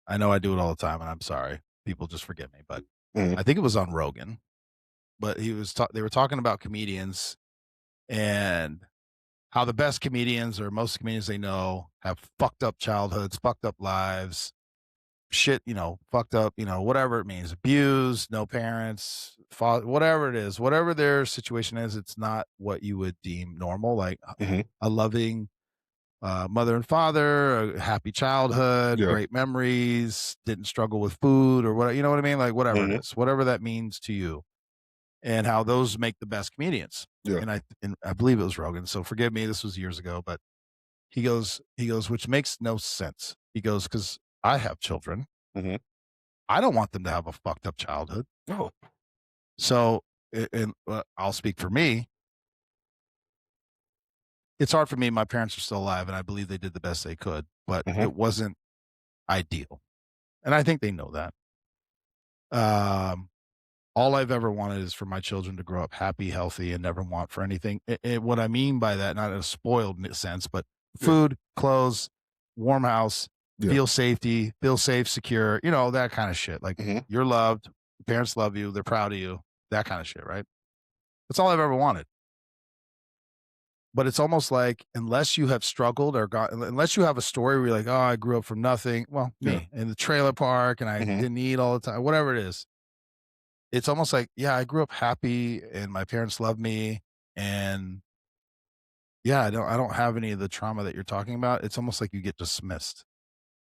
Speaker 1: I know I do it all the time, and I'm sorry. People just forgive me, but
Speaker 2: hmm
Speaker 1: I think it was on Rogan, but they were talking about comedians and how the best comedians or most comedians they know have fucked up childhoods, fucked up lives, shit, fucked up, whatever it means, abused, no parents, father, whatever it is, whatever their situation is, it's not what you would deem normal. Like
Speaker 2: hmm
Speaker 1: a loving mother and father, a happy childhood,
Speaker 2: Yeah.
Speaker 1: great memories, didn't struggle with food or what, you know what I mean? Like whatever it
Speaker 2: hmm
Speaker 1: is, whatever that means to you, and how those make the best comedians.
Speaker 2: Yeah.
Speaker 1: And I believe it was Rogan. So forgive me, this was years ago, but he goes, which makes no sense. He goes, because I have children.
Speaker 2: hmm
Speaker 1: I don't want them to have a fucked up childhood.
Speaker 2: No.
Speaker 1: So, and I'll speak for me. It's hard for me. My parents are still alive, and I believe they did the best they could. But
Speaker 2: hmm
Speaker 1: it wasn't. ideal. And I think they know that. Um, all I've ever wanted is for my children to grow up happy, healthy, and never want for anything. What I mean by that, not in a spoiled sense, but
Speaker 2: Yeah,
Speaker 1: food, clothes, warm house,
Speaker 2: yeah.
Speaker 1: feel safety, feel safe, secure, that kind of shit. Like
Speaker 2: Mhm.
Speaker 1: you're loved, your parents love you, they're proud of you, that kind of shit, right? That's all I've ever wanted. But it's almost like unless you have struggled or unless you have a story where you're like, oh, I grew up from nothing. Well,
Speaker 2: Yeah.
Speaker 1: me in the trailer park and I
Speaker 2: Mhm.
Speaker 1: didn't eat all the time, whatever it is. It's almost like, yeah, I grew up happy and my parents loved me. And yeah, I don't have any of the trauma that you're talking about. It's almost like you get dismissed.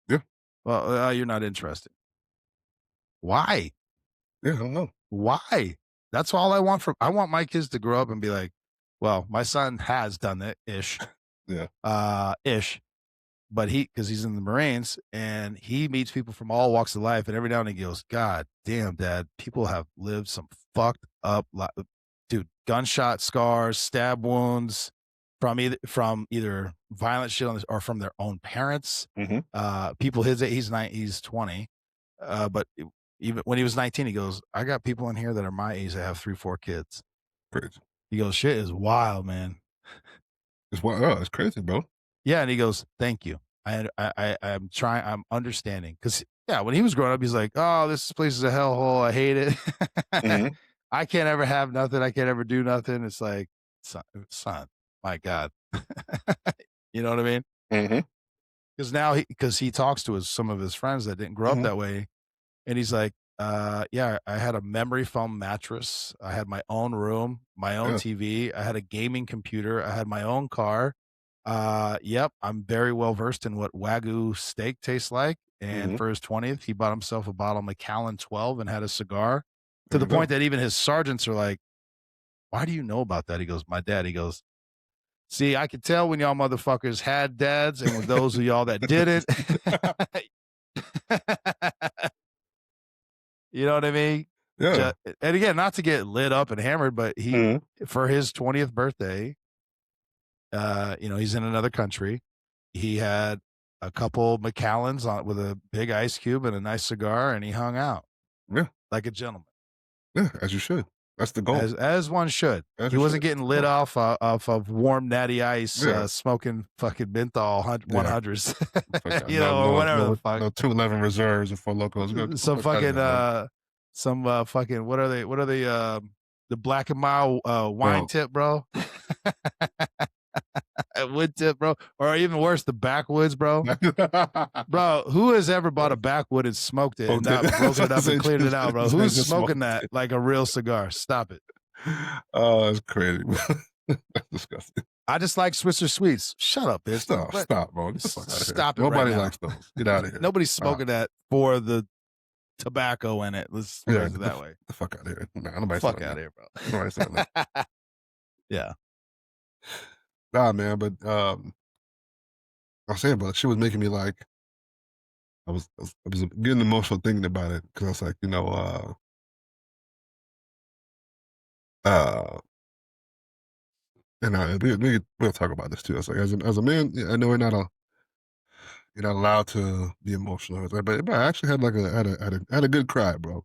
Speaker 2: Yeah.
Speaker 1: Well, you're not interested. Why?
Speaker 2: Yeah, I don't know.
Speaker 1: Why? That's all I want my kids to grow up and be like, well, my son has done it ish.
Speaker 2: Yeah.
Speaker 1: Ish. But because he's in the Marines and he meets people from all walks of life, and every now and then he goes, God damn, Dad, people have lived some fucked up dude, gunshot scars, stab wounds from either violent shit on this or from their own parents.
Speaker 2: Mhm.
Speaker 1: People his age, he's 20. Even when he was 19, he goes, I got people in here that are my age that have 3, 4 kids.
Speaker 2: Crazy.
Speaker 1: He goes, shit is wild, man.
Speaker 2: It's crazy, bro.
Speaker 1: Yeah, and he goes, "Thank you. I'm trying. I'm understanding." Because yeah, when he was growing up, he's like, "Oh, this place is a hellhole. I hate it.
Speaker 2: Mhm.
Speaker 1: I can't ever have nothing. I can't ever do nothing." It's like, son, my God, you know what I mean?
Speaker 2: Mhm.
Speaker 1: Because now because he talks to some of his friends that didn't grow up
Speaker 2: Mhm.
Speaker 1: that way, and he's like, yeah, I had a memory foam mattress. I had my own room, my own
Speaker 2: Yeah.
Speaker 1: TV. I had a gaming computer. I had my own car. Yep, I'm very well versed in what Wagyu steak tastes like. And
Speaker 2: Mhm.
Speaker 1: for his 20th, he bought himself a bottle of Macallan 12 and had a cigar to
Speaker 2: There
Speaker 1: the
Speaker 2: you go.
Speaker 1: point that even his sergeants are like, why do you know about that? He goes, my dad. He goes, see, I could tell when y'all motherfuckers had dads and with those of y'all that didn't. You know what I mean?
Speaker 2: Yeah.
Speaker 1: And again, not to get lit up and hammered, but
Speaker 2: Mhm.
Speaker 1: for his 20th birthday, he's in another country. He had a couple Macallans on with a big ice cube and a nice cigar, and he hung out
Speaker 2: Yeah.
Speaker 1: like a gentleman,
Speaker 2: Yeah, as you should. That's the goal.
Speaker 1: as one should.
Speaker 2: As
Speaker 1: He
Speaker 2: you
Speaker 1: wasn't
Speaker 2: should. That's
Speaker 1: getting
Speaker 2: the
Speaker 1: lit
Speaker 2: goal.
Speaker 1: off of warm natty ice,
Speaker 2: Yeah.
Speaker 1: smoking fucking menthol one
Speaker 2: Yeah.
Speaker 1: hundreds,
Speaker 2: Fuck that. No,
Speaker 1: or
Speaker 2: no,
Speaker 1: whatever the
Speaker 2: no,
Speaker 1: fuck.
Speaker 2: no 211 reserves and 4 locals. Get the
Speaker 1: Some
Speaker 2: fuck out of
Speaker 1: fucking
Speaker 2: here, bro.
Speaker 1: fucking what are they? What are they? The Black and Mild wine
Speaker 2: Bro.
Speaker 1: tip, bro. Wood tip, bro, or even worse, the backwoods, bro. Bro, who has ever bought a
Speaker 2: Yeah.
Speaker 1: backwood and smoked it and
Speaker 2: Smoked it.
Speaker 1: not broken it up and cleared it out, bro? Who's
Speaker 2: Just
Speaker 1: smoking
Speaker 2: smoked
Speaker 1: that
Speaker 2: it.
Speaker 1: like a real cigar? Stop it.
Speaker 2: Oh, that's crazy, bro. That's disgusting.
Speaker 1: I just like Swisher Sweets. Shut up, bitch.
Speaker 2: Stop,
Speaker 1: What?
Speaker 2: stop, bro. Get the fuck out of here.
Speaker 1: Stop it right
Speaker 2: Nobody
Speaker 1: now.
Speaker 2: likes those. Get out of here.
Speaker 1: Nobody's
Speaker 2: Stop.
Speaker 1: smoking that for the tobacco in it. Let's
Speaker 2: Yeah,
Speaker 1: phrase it
Speaker 2: get
Speaker 1: that way.
Speaker 2: the fuck out of here. Nah, nobody's
Speaker 1: Fuck
Speaker 2: saying
Speaker 1: out
Speaker 2: that.
Speaker 1: of here, bro.
Speaker 2: Nobody's saying that.
Speaker 1: Yeah.
Speaker 2: Nah, man, but I was saying, but she was making me like I was getting emotional thinking about it because I was like, uh, and we'll talk about this too. I was like, as a man, yeah, I know you're not allowed to be emotional, but I actually had like had a good cry, bro.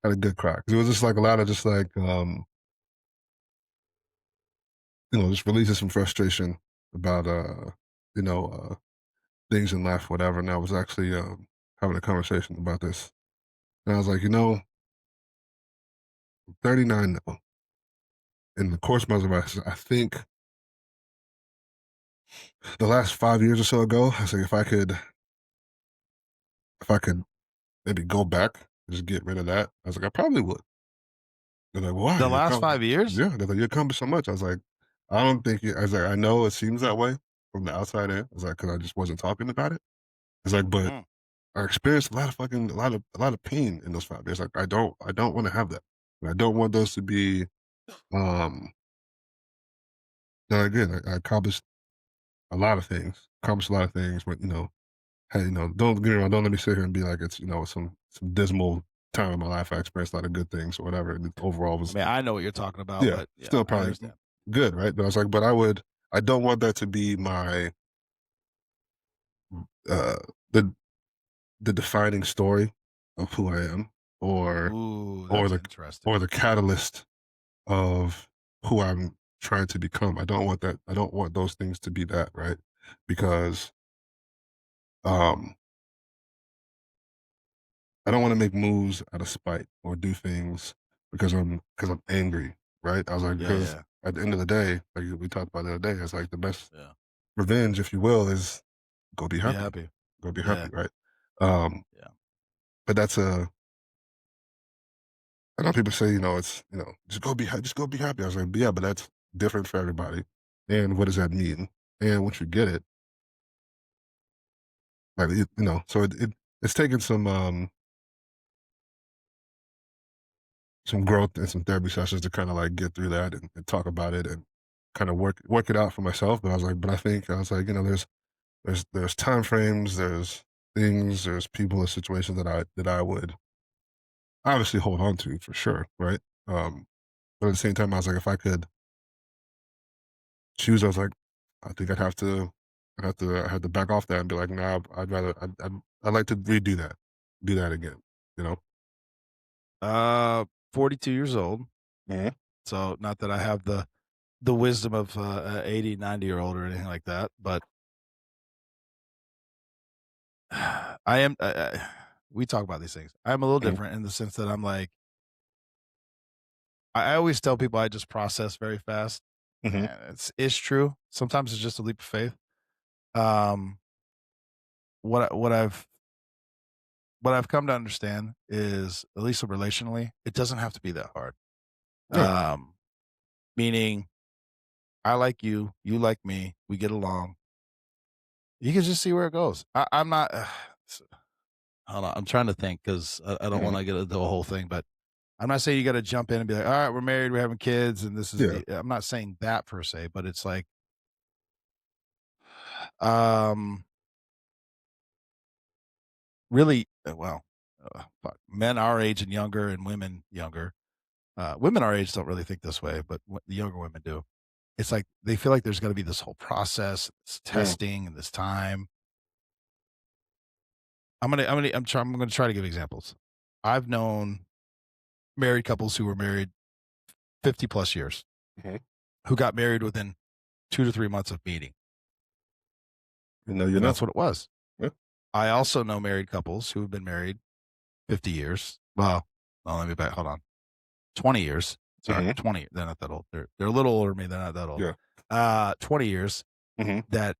Speaker 2: Had a good cry because it was just like a lot of just like just releasing some frustration about you know things in life, whatever. And I was actually having a conversation about this, and I was like, 39 now. In the course of my life, I think the last 5 years or so ago, I was like, if I could maybe go back and just get rid of that, I was like, I probably would. They're like, why?
Speaker 1: The last 5 years?
Speaker 2: Yeah, they're like, you accomplished so much. I was like, I don't think you, I was like, I know it seems that way from the outside in. I was like, because I just wasn't talking about it. It's like, but
Speaker 1: Mm.
Speaker 2: I experienced a lot of pain in those 5 years. Like, I don't want to have that. And I don't want those to be, um, now again, I accomplished accomplished a lot of things, but hey, don't get me wrong. Don't let me sit here and be like it's some dismal time in my life. I experienced a lot of good things or whatever. And overall
Speaker 1: I
Speaker 2: was
Speaker 1: mean, I know what you're talking about,
Speaker 2: yeah,
Speaker 1: but yeah,
Speaker 2: still
Speaker 1: I
Speaker 2: probably
Speaker 1: understand.
Speaker 2: good, right? But I was like, I don't want that to be my uh the the defining story of who I am, or
Speaker 1: Ooh,
Speaker 2: or
Speaker 1: that's
Speaker 2: the
Speaker 1: interesting.
Speaker 2: or the catalyst of who I'm trying to become. I don't want that. I don't want those things to be that, right? Because um, I don't want to make moves out of spite or do things because I'm angry, right? I was like,
Speaker 1: Yeah,
Speaker 2: because
Speaker 1: yeah,
Speaker 2: at the end of the day, like we talked about the other day, it's like the best
Speaker 1: yeah.
Speaker 2: revenge, if you will, is go be
Speaker 1: Be
Speaker 2: happy,
Speaker 1: happy.
Speaker 2: go be
Speaker 1: Yeah,
Speaker 2: happy, right? Um,
Speaker 1: yeah.
Speaker 2: but that's a I know people say, it's, just go be happy. I was like, yeah, but that's different for everybody. And what does that mean? And once you get it, like, so it's taken some growth and some therapy sessions to kind of like get through that and talk about it and kind of work it out for myself. But I was like, but I was like, there's time frames, there's things, there's people and situations that I would obviously hold on to for sure, right? But at the same time, I was like, if I could choose, I was like, I think I had to back off that and be like, nah, I'd like to redo that, do that again, you know?
Speaker 1: Uh, 42 years old.
Speaker 2: Mhm,
Speaker 1: So not that I have the wisdom of a 80, 90-year-old or anything like that, but I am. We talk about these things. I'm a little
Speaker 2: mhm,
Speaker 1: different in the sense that I'm like, I always tell people I just process very fast,
Speaker 2: mhm,
Speaker 1: and it's true. Sometimes it's just a leap of faith. Um, what I've come to understand is, at least relationally, it doesn't have to be that hard.
Speaker 2: yeah,
Speaker 1: Um, Meaning, I like you, you like me, we get along. You can just see where it goes. I'm not. Hold on, I'm trying to think because I don't
Speaker 2: mhm,
Speaker 1: want to get into the whole thing, but I'm not saying you got to jump in and be like, all right, we're married, we're having kids, and this is
Speaker 2: yeah,
Speaker 1: the. I'm not saying that per se, but it's like, um, really, fuck, men our age and younger, and women younger. Women our age don't really think this way, but the younger women do. It's like they feel like there's got to be this whole process, this
Speaker 2: mm,
Speaker 1: testing, and this time. I'm gonna try to give examples. I've known married couples who were married 50 plus years,
Speaker 2: mhm.
Speaker 1: who got married within 2 to 3 months of meeting,
Speaker 2: You
Speaker 1: and
Speaker 2: know,
Speaker 1: that's what it was.
Speaker 2: yeah,
Speaker 1: I also know married couples who have been married 50 years. Well, let me back. Hold on, 20 years. Sorry,
Speaker 2: mhm,
Speaker 1: 20. They're not that old. They're a little older than me. They're not that old.
Speaker 2: yeah,
Speaker 1: 20 years
Speaker 2: mhm,
Speaker 1: that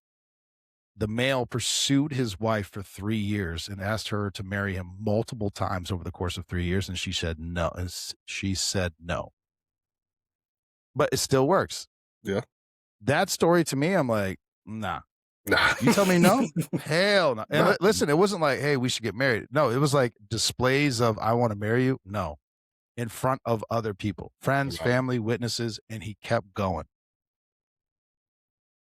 Speaker 1: the male pursued his wife for 3 years and asked her to marry him multiple times over the course of 3 years, and she said no. She said no, but it still works.
Speaker 2: yeah,
Speaker 1: That story to me, I'm like, nah.
Speaker 2: nah,
Speaker 1: You tell me no? Hell no. And
Speaker 2: nah,
Speaker 1: listen, it wasn't like, hey, we should get married. No, it was like displays of I want to marry you. No, in front of other people, friends,
Speaker 2: wow,
Speaker 1: family, witnesses, and he kept going.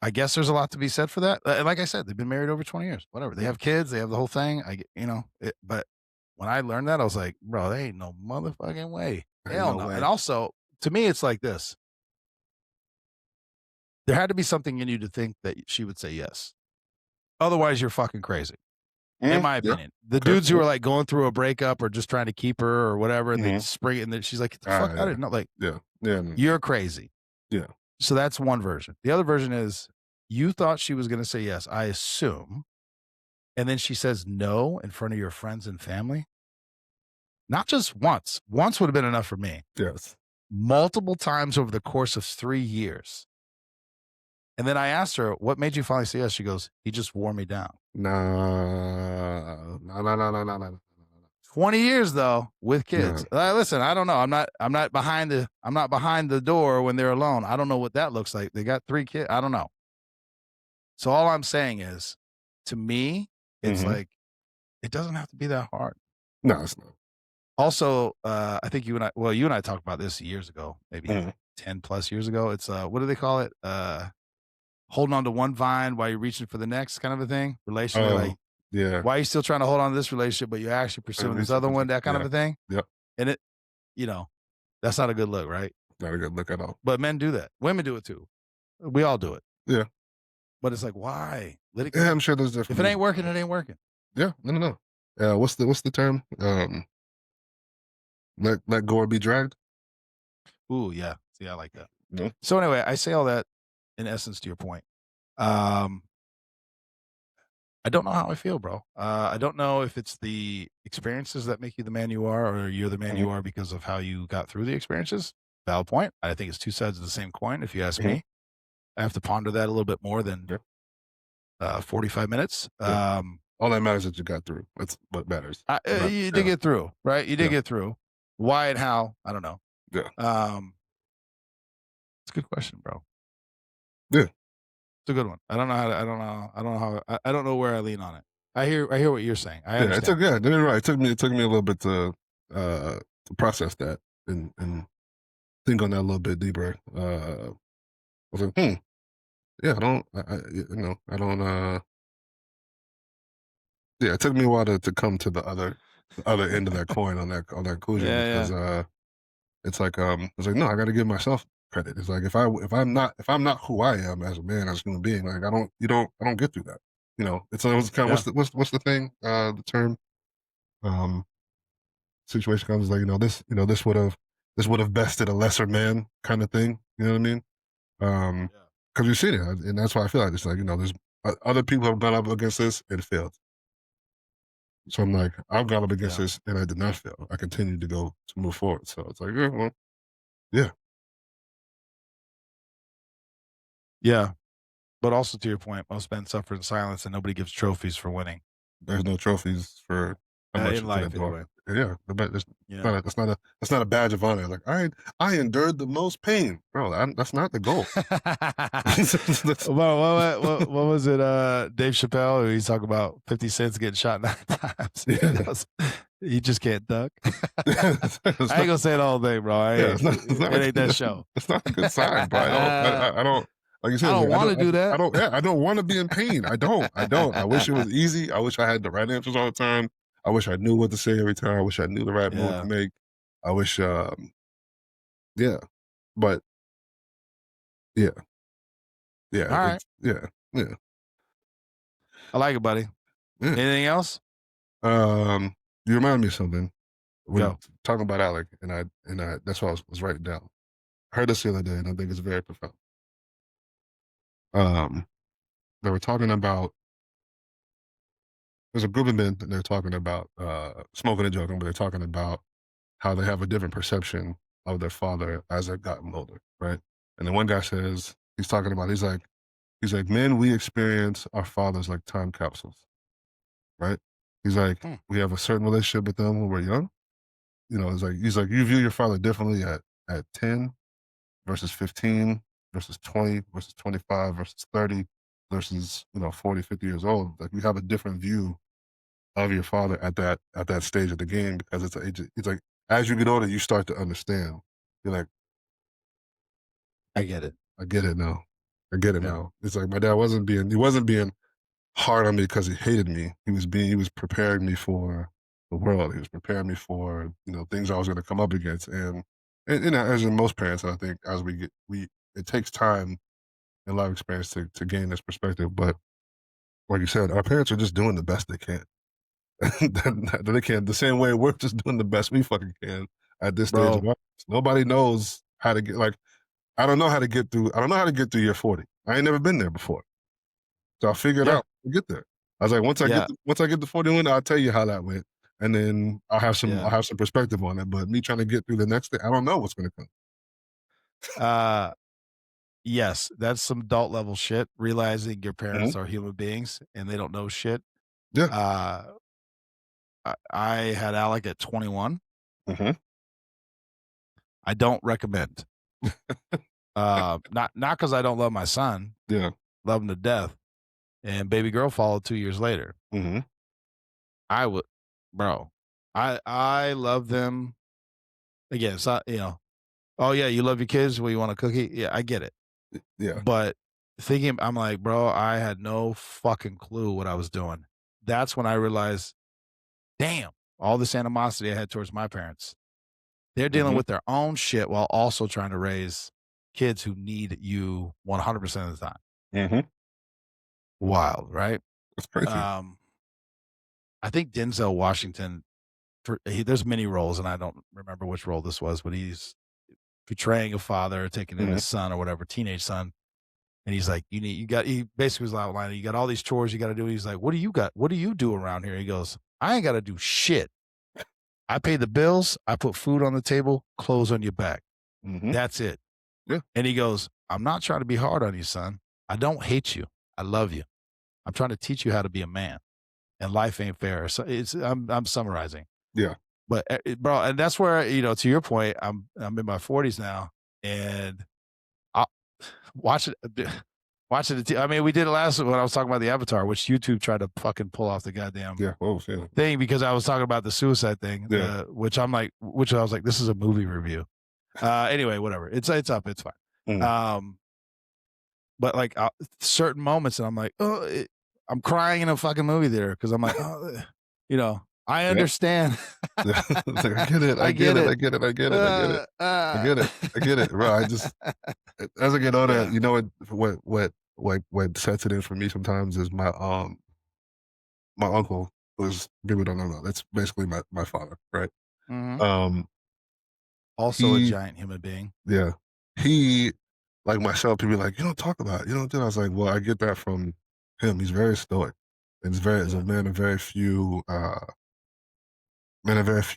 Speaker 1: I guess there's a lot to be said for that. And like I said, they've been married over 20 years. Whatever. They
Speaker 2: yeah,
Speaker 1: have kids. They have the whole thing. But when I learned that, I was like, bro, there ain't no motherfucking way.
Speaker 2: ain't
Speaker 1: Hell
Speaker 2: no
Speaker 1: no. And
Speaker 2: way.
Speaker 1: also, to me, it's like this. There had to be something in you to think that she would say yes. Otherwise, you're fucking crazy. In my
Speaker 2: Yeah,
Speaker 1: opinion, the
Speaker 2: okay,
Speaker 1: dudes who
Speaker 2: yeah,
Speaker 1: are like going through a breakup or just trying to keep her or whatever, and they
Speaker 2: mhm,
Speaker 1: spring it, and then she's like, "Get the fuck out of
Speaker 2: yeah,
Speaker 1: here!" No, like
Speaker 2: yeah, yeah,
Speaker 1: you're crazy.
Speaker 2: yeah,
Speaker 1: So that's one version. The other version is you thought she was going to say yes, I assume, and then she says no in front of your friends and family. Not just once. Once would have been enough for me.
Speaker 2: yes.
Speaker 1: Multiple times over the course of 3 years. And then I asked her, "What made you finally say yes?" She goes, "He just wore me down."
Speaker 2: Nah, nah, nah, nah, nah, nah, nah,
Speaker 1: 20 years though with
Speaker 2: nah,
Speaker 1: kids. Listen, I don't know. I'm not behind the door when they're alone. I don't know what that looks like. They got 3 kids. I don't know. So all I'm saying is, to me, it's
Speaker 2: mhm,
Speaker 1: like it doesn't have to be that hard.
Speaker 2: no, it's not.
Speaker 1: Also, I think you and I talked about this years ago, maybe
Speaker 2: Mhm.
Speaker 1: 10 plus years ago. It's what do they call it? Holding on to one vine while you're reaching for the next kind of a thing. Relationally,
Speaker 2: Oh,
Speaker 1: like
Speaker 2: yeah,
Speaker 1: why are you still trying to hold on to this relationship, but you're actually
Speaker 2: and
Speaker 1: pursuing this
Speaker 2: reaching
Speaker 1: other
Speaker 2: for
Speaker 1: one, that kind of
Speaker 2: yeah,
Speaker 1: a thing.
Speaker 2: yep,
Speaker 1: And you know, that's not a good look, right?
Speaker 2: not a good look at all.
Speaker 1: But men do that. Women do it too. We all do it.
Speaker 2: Yeah,
Speaker 1: But it's like, why? Let it
Speaker 2: yeah,
Speaker 1: go.
Speaker 2: I'm sure there's
Speaker 1: If
Speaker 2: different
Speaker 1: it ain't
Speaker 2: reasons
Speaker 1: working,
Speaker 2: why.
Speaker 1: it ain't working.
Speaker 2: Yeah, no, no, no. what's the term? Let go or be dragged.
Speaker 1: Ooh, yeah. See, I like that.
Speaker 2: No.
Speaker 1: So anyway, I say all that in essence to your point. Um, I don't know how I feel, bro. I don't know if it's the experiences that make you the man you are, or you're the man
Speaker 2: Hmm.
Speaker 1: you are because of how you got through the experiences. Valid point. I think it's two sides of the same coin, if you ask
Speaker 2: Hmm.
Speaker 1: me. I have to ponder that a little bit more than
Speaker 2: Yeah.
Speaker 1: 45 minutes.
Speaker 2: Yeah. All that matters is that you got through. That's what matters. Not,
Speaker 1: You did
Speaker 2: yeah.
Speaker 1: get through, right? You did
Speaker 2: Yeah.
Speaker 1: get through. Why and how? I don't know.
Speaker 2: Yeah.
Speaker 1: Um, it's a good question, bro.
Speaker 2: Yeah.
Speaker 1: It's a good one. I don't know how to, I don't know how, I don't know where I lean on it. I hear what you're saying. I
Speaker 2: Yeah. It took
Speaker 1: understand.
Speaker 2: yeah. You're right. It took me a little bit to process that and think on that a little bit deeper. I was like, yeah. I don't. Yeah. It took me a while to come to the other end of that coin on that conclusion
Speaker 1: Yeah,
Speaker 2: because
Speaker 1: yeah,
Speaker 2: it's like no, I got to give myself credit. It's like if I'm not who I am as a man, as a human being, like I don't get through that. It was kind of
Speaker 1: yeah,
Speaker 2: what's the thing, the term, um, situation comes like this would have bested a lesser man kind of thing. You know what I mean?
Speaker 1: yeah,
Speaker 2: Because you've seen it, and that's why I feel like it's like there's other people have gone up against this and failed. So I'm like, I've gone up against
Speaker 1: yeah,
Speaker 2: this and I did not fail. I continued to move forward. So it's like, yeah, well, yeah,
Speaker 1: yeah. But also to your point, most men suffer in silence, and nobody gives trophies for winning
Speaker 2: there's no trophies for how much
Speaker 1: in
Speaker 2: you put
Speaker 1: life,
Speaker 2: into it.
Speaker 1: anyway.
Speaker 2: Yeah, but it's
Speaker 1: Yeah,
Speaker 2: not a, that's not a that's not a badge of honor. Like I endured the most pain, bro. That's not the goal. That's-
Speaker 1: well, what was it? Dave Chappelle. He's talking about 50 Cents getting shot 9 times.
Speaker 2: yeah,
Speaker 1: He just can't duck.
Speaker 2: it's
Speaker 1: I ain't
Speaker 2: not.
Speaker 1: gonna say the whole thing, bro.
Speaker 2: Yeah, it's not a
Speaker 1: It ain't
Speaker 2: good.
Speaker 1: that
Speaker 2: That's,
Speaker 1: show.
Speaker 2: that's not a good sign, bro. I don't. Like you
Speaker 1: I
Speaker 2: said, it's
Speaker 1: don't
Speaker 2: like
Speaker 1: want to do
Speaker 2: I
Speaker 1: that.
Speaker 2: don't. Yeah, I don't want to be in pain. I don't. I wish it was easy. I wish I had the right answers all the time. I wish I knew what to say every time. I wish I knew the right move to
Speaker 1: Yeah.
Speaker 2: make. I wish. Yeah, but yeah,
Speaker 1: All
Speaker 2: yeah.
Speaker 1: right.
Speaker 2: It's yeah.
Speaker 1: I like it, buddy.
Speaker 2: Yeah.
Speaker 1: Anything else?
Speaker 2: You remind me of something when
Speaker 1: Go.
Speaker 2: talking about Alec, and I that's why I was writing down. I heard this the other day, and I think it's very profound. Um, they were talking about there's a group of men, and they're talking about smoking and joking, but they're talking about how they have a different perception of their father as they've gotten older, right? And then one guy says he's talking about he's like men, we experience our fathers like time capsules, right? He's like
Speaker 1: Hmm.
Speaker 2: we have a certain relationship with them when we're young. It's like he's like you view your father differently at 10 versus 15 versus 20 versus 25 versus 30 versus 40, 50 years old. Like you have a different view of your father at that stage of the game because it's like as you get older you start to understand. You're like,
Speaker 1: I get it.
Speaker 2: I get it now. I get it
Speaker 1: Yeah.
Speaker 2: now. It's like my dad wasn't being hard on me because he hated me. He was preparing me for the world. He was preparing me for things I was going to come up against. And as in most parents, I think as we it takes time and a lot of experience to gain this perspective. But like you said, our parents are just doing the best they can. That they can. The same way we're just doing the best we fucking can at this stage of
Speaker 1: Bro.
Speaker 2: life. Nobody knows how to get like I don't know how to get through. I don't know how to get through year 40. I ain't never been there before. So I figured
Speaker 1: Yeah.
Speaker 2: out to get there. I was like,
Speaker 1: Yeah.
Speaker 2: once I get to 41, I'll tell you how that went. And then I'll
Speaker 1: Yeah.
Speaker 2: have some perspective on it. But me trying to get through the next day, I don't know what's gonna come.
Speaker 1: Uh yes, that's some adult level shit, realizing your
Speaker 2: Mhm.
Speaker 1: parents are human beings and they don't know shit.
Speaker 2: Yeah.
Speaker 1: Uh I had Alec at 21.
Speaker 2: Mhm.
Speaker 1: I don't recommend. Not because I don't love my son,
Speaker 2: Yeah.
Speaker 1: love him to death. And baby girl followed 2 years later.
Speaker 2: Mhm.
Speaker 1: I would, bro. I love them. Again, it's not, oh yeah, you love your kids. Well, you want a cookie? Yeah, I get it.
Speaker 2: Yeah.
Speaker 1: But thinking, I'm like, bro, I had no fucking clue what I was doing. That's when I realized, damn, all this animosity I had towards my parents. They're dealing
Speaker 2: Mhm.
Speaker 1: with their own shit while also trying to raise kids who need you 100% of the time.
Speaker 2: Mhm.
Speaker 1: Wild, right?
Speaker 2: It's crazy.
Speaker 1: Um, I think Denzel Washington, there's many roles, and I don't remember which role this was, but he's portraying a father taking in
Speaker 2: Mhm.
Speaker 1: his son or whatever, teenage son. And he's like, he basically was outlining, you got all these chores you got to do. He's like, what do you got? What do you do around here? He goes, I ain't got to do shit. I pay the bills. I put food on the table, clothes on your back.
Speaker 2: Mhm.
Speaker 1: That's it.
Speaker 2: Yeah.
Speaker 1: And he goes, I'm not trying to be hard on you, son. I don't hate you. I love you. I'm trying to teach you how to be a man. And life ain't fair. So I'm summarizing.
Speaker 2: Yeah.
Speaker 1: But bro, and that's where, to your point, I'm in my 40s now, and I watch it. Watching it. I mean, we did it last when I was talking about the Avatar, which YouTube tried to fucking pull off the goddamn
Speaker 2: Yeah. Oh, yeah.
Speaker 1: thing because I was talking about the suicide thing,
Speaker 2: Yeah.
Speaker 1: which I was like, this is a movie review. Anyway, whatever. It's up. It's fine.
Speaker 2: Mhm.
Speaker 1: But like certain moments, and I'm like, I'm crying in a fucking movie theater because I'm like, I
Speaker 2: Yeah.
Speaker 1: understand.
Speaker 2: Yeah. It's like, I get it. I
Speaker 1: I
Speaker 2: get
Speaker 1: get
Speaker 2: it.
Speaker 1: it.
Speaker 2: I get it. I get it. I get it. I get it. I get it. Bro, I just as I get older,
Speaker 1: Yeah.
Speaker 2: you know what sets it in for me sometimes is my uncle, who's people don't know, that's basically my father, right?
Speaker 1: Mhm.
Speaker 2: Um,
Speaker 1: Also a
Speaker 2: he
Speaker 1: giant human being.
Speaker 2: yeah. He like myself, people be like, "You don't talk about it, you don't do that." I was like, "Well, I get that from him. He's very stoic. And he's a
Speaker 1: Yeah.
Speaker 2: man of very few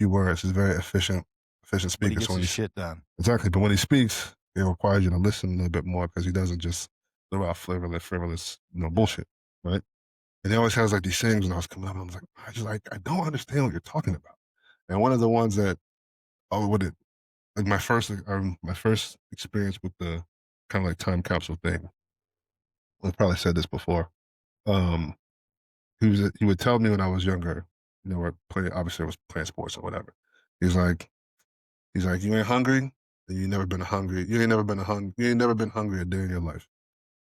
Speaker 2: words. He's a very efficient
Speaker 1: But he
Speaker 2: speaker. So
Speaker 1: gets
Speaker 2: when
Speaker 1: his
Speaker 2: he's
Speaker 1: shit done.
Speaker 2: exactly, but when he speaks, it requires you to listen a little bit more because he doesn't just throw out frivolous,
Speaker 1: Yeah.
Speaker 2: bullshit, right? And he always has like these sayings when I was coming up, and I was like, I don't understand what you're talking about. And one of the ones that what it like my first experience with the kind of like time capsule thing. I've probably said this before. Um, he would tell me when I was younger, we're playing. Obviously, I was playing sports or whatever. He's like, you ain't hungry, and you never been hungry. You ain't never been hungry. You ain't never been hungry a day in your life.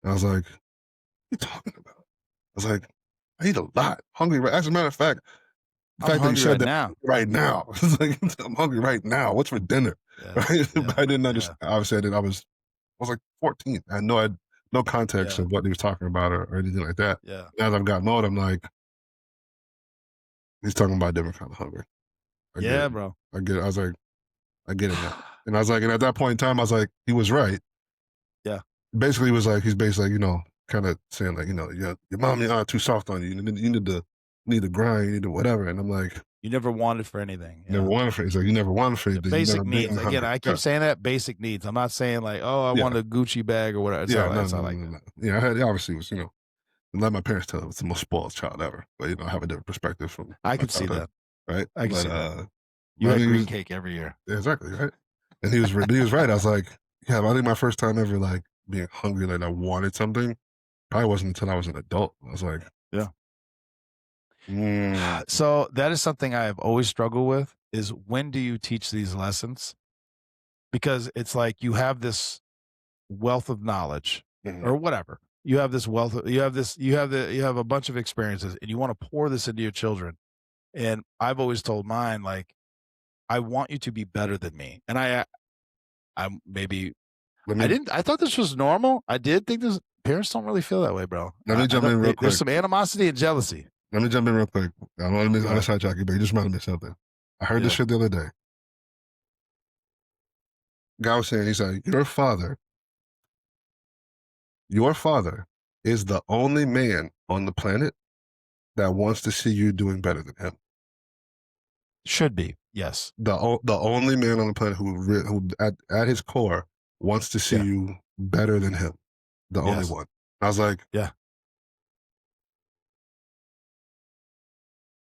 Speaker 2: And I was like, what are you talking about? I was like, I eat a lot. Hungry. As a matter of fact, the
Speaker 1: I'm
Speaker 2: fact that he
Speaker 1: hungry
Speaker 2: said
Speaker 1: right
Speaker 2: that
Speaker 1: now.
Speaker 2: right now, it's like I'm hungry right now. What's for dinner?
Speaker 1: Yeah.
Speaker 2: Right?
Speaker 1: Yeah.
Speaker 2: But I didn't
Speaker 1: Yeah.
Speaker 2: understand. Obviously, I was like 14. I had no context
Speaker 1: Yeah.
Speaker 2: of what he was talking about or anything like that.
Speaker 1: Yeah.
Speaker 2: As I've gotten older, I'm like, he's talking about a different kind of hunger. I get
Speaker 1: Yeah,
Speaker 2: it.
Speaker 1: bro.
Speaker 2: I get it. I was like, I get it now. And I was like, and at that point in time, I was like, he was right.
Speaker 1: Yeah.
Speaker 2: Basically, he was like, he's basically, kind of saying like, your mommy too soft on you. You need to grind. You need to whatever. And I'm like,
Speaker 1: You never wanted for anything.
Speaker 2: never
Speaker 1: Yeah.
Speaker 2: wanted for. He's like, you never wanted for
Speaker 1: Yeah.
Speaker 2: anything. You never
Speaker 1: Basic
Speaker 2: been
Speaker 1: needs. Again,
Speaker 2: hungry.
Speaker 1: I
Speaker 2: Yeah,
Speaker 1: keep saying that basic needs. I'm not saying like, oh, I
Speaker 2: yeah,
Speaker 1: want a Gucci bag or whatever.
Speaker 2: yeah. No,
Speaker 1: It's
Speaker 2: no,
Speaker 1: not
Speaker 2: no,
Speaker 1: like
Speaker 2: no,
Speaker 1: that.
Speaker 2: no. Yeah, I had obviously was let my parents tell I was the most spoiled child ever. But I have a different perspective from
Speaker 1: I
Speaker 2: my
Speaker 1: can see
Speaker 2: childhood,
Speaker 1: that.
Speaker 2: right?
Speaker 1: I can
Speaker 2: But
Speaker 1: see that. You
Speaker 2: but
Speaker 1: had
Speaker 2: he
Speaker 1: green
Speaker 2: was
Speaker 1: cake every year.
Speaker 2: yeah, exactly right. And he was right. I was like, yeah, I think my first time ever like being hungry, like I wanted something, probably wasn't until I was an adult. I was like,
Speaker 1: Yeah.
Speaker 2: mm,
Speaker 1: So that is something I have always struggled with is when do you teach these lessons? Because it's like you have this wealth of knowledge
Speaker 2: mhm,
Speaker 1: or whatever. You have this wealth of, you have this you have a bunch of experiences and you want to pour this into your children. And I've always told mine like I want you to be better than me. And I'm maybe
Speaker 2: let me
Speaker 1: I thought this was normal. I did think this parents don't really feel that way, bro.
Speaker 2: let me
Speaker 1: I
Speaker 2: jump
Speaker 1: don't
Speaker 2: in real
Speaker 1: there's
Speaker 2: quick.
Speaker 1: some animosity and jealousy.
Speaker 2: Let me jump in real quick. I don't want to miss
Speaker 1: Go
Speaker 2: on the
Speaker 1: ahead.
Speaker 2: sidetrack you, but you just reminded me of something. I heard this
Speaker 1: Yeah.
Speaker 2: shit the other day. Guy was saying, he's like, your father is the only man on the planet that wants to see you doing better than him.
Speaker 1: Should be. Yes.
Speaker 2: The only man on the planet who at his core wants to see
Speaker 1: Yeah.
Speaker 2: you better than him. The only
Speaker 1: Yes.
Speaker 2: one. I was like,
Speaker 1: Yeah.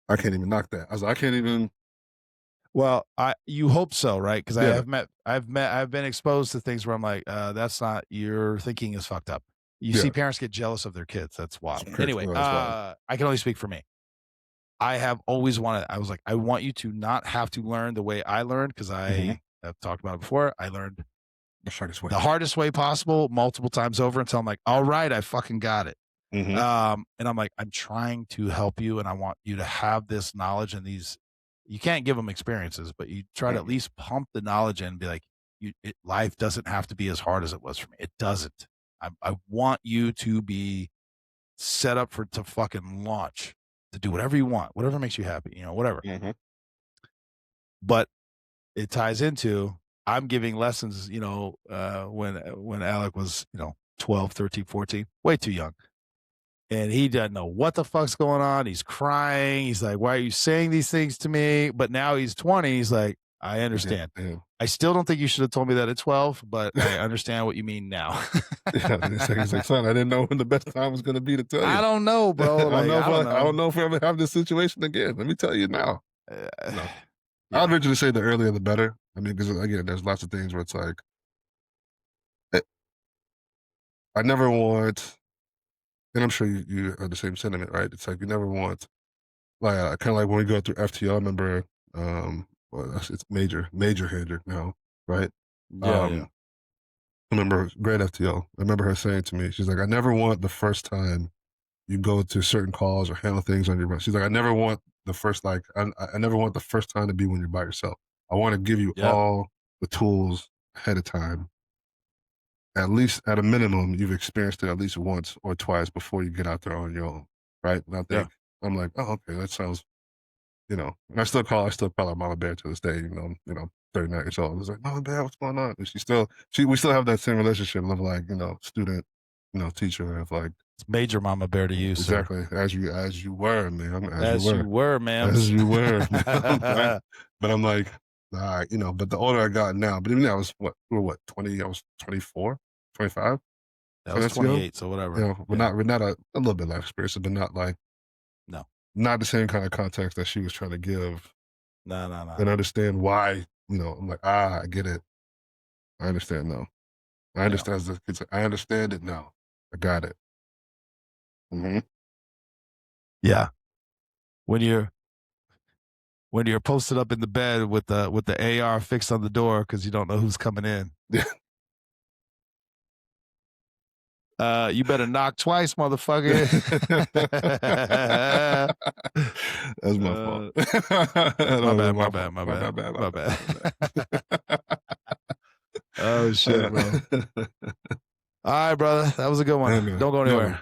Speaker 2: I can't even knock that. I was like, I can't even.
Speaker 1: Well, I you hope so, right? Because
Speaker 2: Yeah,
Speaker 1: I've been exposed to things where I'm like, that's not your thinking is fucked up. You see
Speaker 2: yeah.
Speaker 1: parents get jealous of their kids. That's wild. Anyway,
Speaker 2: That's wild.
Speaker 1: I can only speak for me. I have always wanted, I was like, I want you to not have to learn the way I learned because
Speaker 2: Mm-hmm.
Speaker 1: I have talked about it before. I learned
Speaker 2: The hardest way.
Speaker 1: the hardest way possible multiple times over until I'm like, all right, I fucking got it.
Speaker 2: Mm-hmm.
Speaker 1: And I'm like, I'm trying to help you and I want you to have this knowledge and these, you can't give them experiences, but you try to at
Speaker 2: Mm-hmm.
Speaker 1: least pump the knowledge in and be like, life doesn't have to be as hard as it was for me. It doesn't. I want you to be set up to fucking launch. to do whatever you want, whatever makes you happy, whatever.
Speaker 2: Mhm.
Speaker 1: But it ties into I'm giving lessons, when Alec was, 12, 13, 14, way too young. And he doesn't know what the fuck's going on. He's crying. He's like, "Why are you saying these things to me?" But now he's 20. He's like, "I
Speaker 2: Yeah,
Speaker 1: understand.
Speaker 2: yeah.
Speaker 1: I still don't think you should have told me that at 12, but I understand what you mean now."
Speaker 2: Yeah, he's like, "Son, I didn't know when the best time was gonna be to tell
Speaker 1: I
Speaker 2: you.
Speaker 1: don't know,
Speaker 2: I
Speaker 1: bro.
Speaker 2: don't
Speaker 1: Like,
Speaker 2: know if
Speaker 1: I don't
Speaker 2: I don't
Speaker 1: know.
Speaker 2: know if we ever have this situation again. Let me tell you now."
Speaker 1: Uh,
Speaker 2: No. I'd
Speaker 1: yeah.
Speaker 2: venture to say the earlier the better. I mean, because again, there's lots of things where it's like, eh, I never want, and I'm sure you are the same sentiment, right? It's like you never want, like, kinda like when we go through FTO, I remember, well, it's major hater now, right?
Speaker 1: Yeah, yeah.
Speaker 2: Um, I remember great FTO. I remember her saying to me, she's like, "I never want the first time you go to certain calls or handle things on your own." She's like, "I never want the first, like, I never want the first time to be when you're by yourself. I wanna give you
Speaker 1: Yep.
Speaker 2: all the tools ahead of time. At least at a minimum, you've experienced it at least once or twice before you get out there on your own." Right? And
Speaker 1: Yeah.
Speaker 2: I'm like, "Oh, okay, that sounds," and I still call her Mama Bear to this day, 39 years old. I was like, "Mama Bear, what's going on?" And we still have that same relationship of, like, student, teacher of, like,
Speaker 1: It's major mama bear to you, sir.
Speaker 2: exactly, as you were, man, as you
Speaker 1: As you
Speaker 2: were,
Speaker 1: were,
Speaker 2: as
Speaker 1: ma'ams.
Speaker 2: you were.
Speaker 1: That
Speaker 2: But I'm like, "Alright," but the older I got now, but even I was we were what, 20, I was 24, 25 for
Speaker 1: was
Speaker 2: SEO?
Speaker 1: 28, so whatever.
Speaker 2: We're
Speaker 1: Yeah.
Speaker 2: not a little bit life experience, but not like
Speaker 1: No.
Speaker 2: not the same kind of context that she was trying to give
Speaker 1: No, no, no.
Speaker 2: and understand why, I'm like, I get it. I understand now. I
Speaker 1: Yeah.
Speaker 2: understand I understand it now. I got it. Mhm.
Speaker 1: Yeah. When you're posted up in the bed with the AR fixed on the door because you don't know who's coming in.
Speaker 2: Yeah.
Speaker 1: You better knock twice, motherfucker.
Speaker 2: That's my fault.
Speaker 1: uh,
Speaker 2: That
Speaker 1: my
Speaker 2: was
Speaker 1: bad, my
Speaker 2: my
Speaker 1: bad,
Speaker 2: fault.
Speaker 1: my
Speaker 2: My
Speaker 1: bad,
Speaker 2: bad, bad, my
Speaker 1: my
Speaker 2: bad,
Speaker 1: bad.
Speaker 2: my bad.
Speaker 1: Oh shit, bro. All right, brother. That was a good one.
Speaker 2: Hey, man.
Speaker 1: Don't go
Speaker 2: Yeah,
Speaker 1: anywhere.
Speaker 2: man.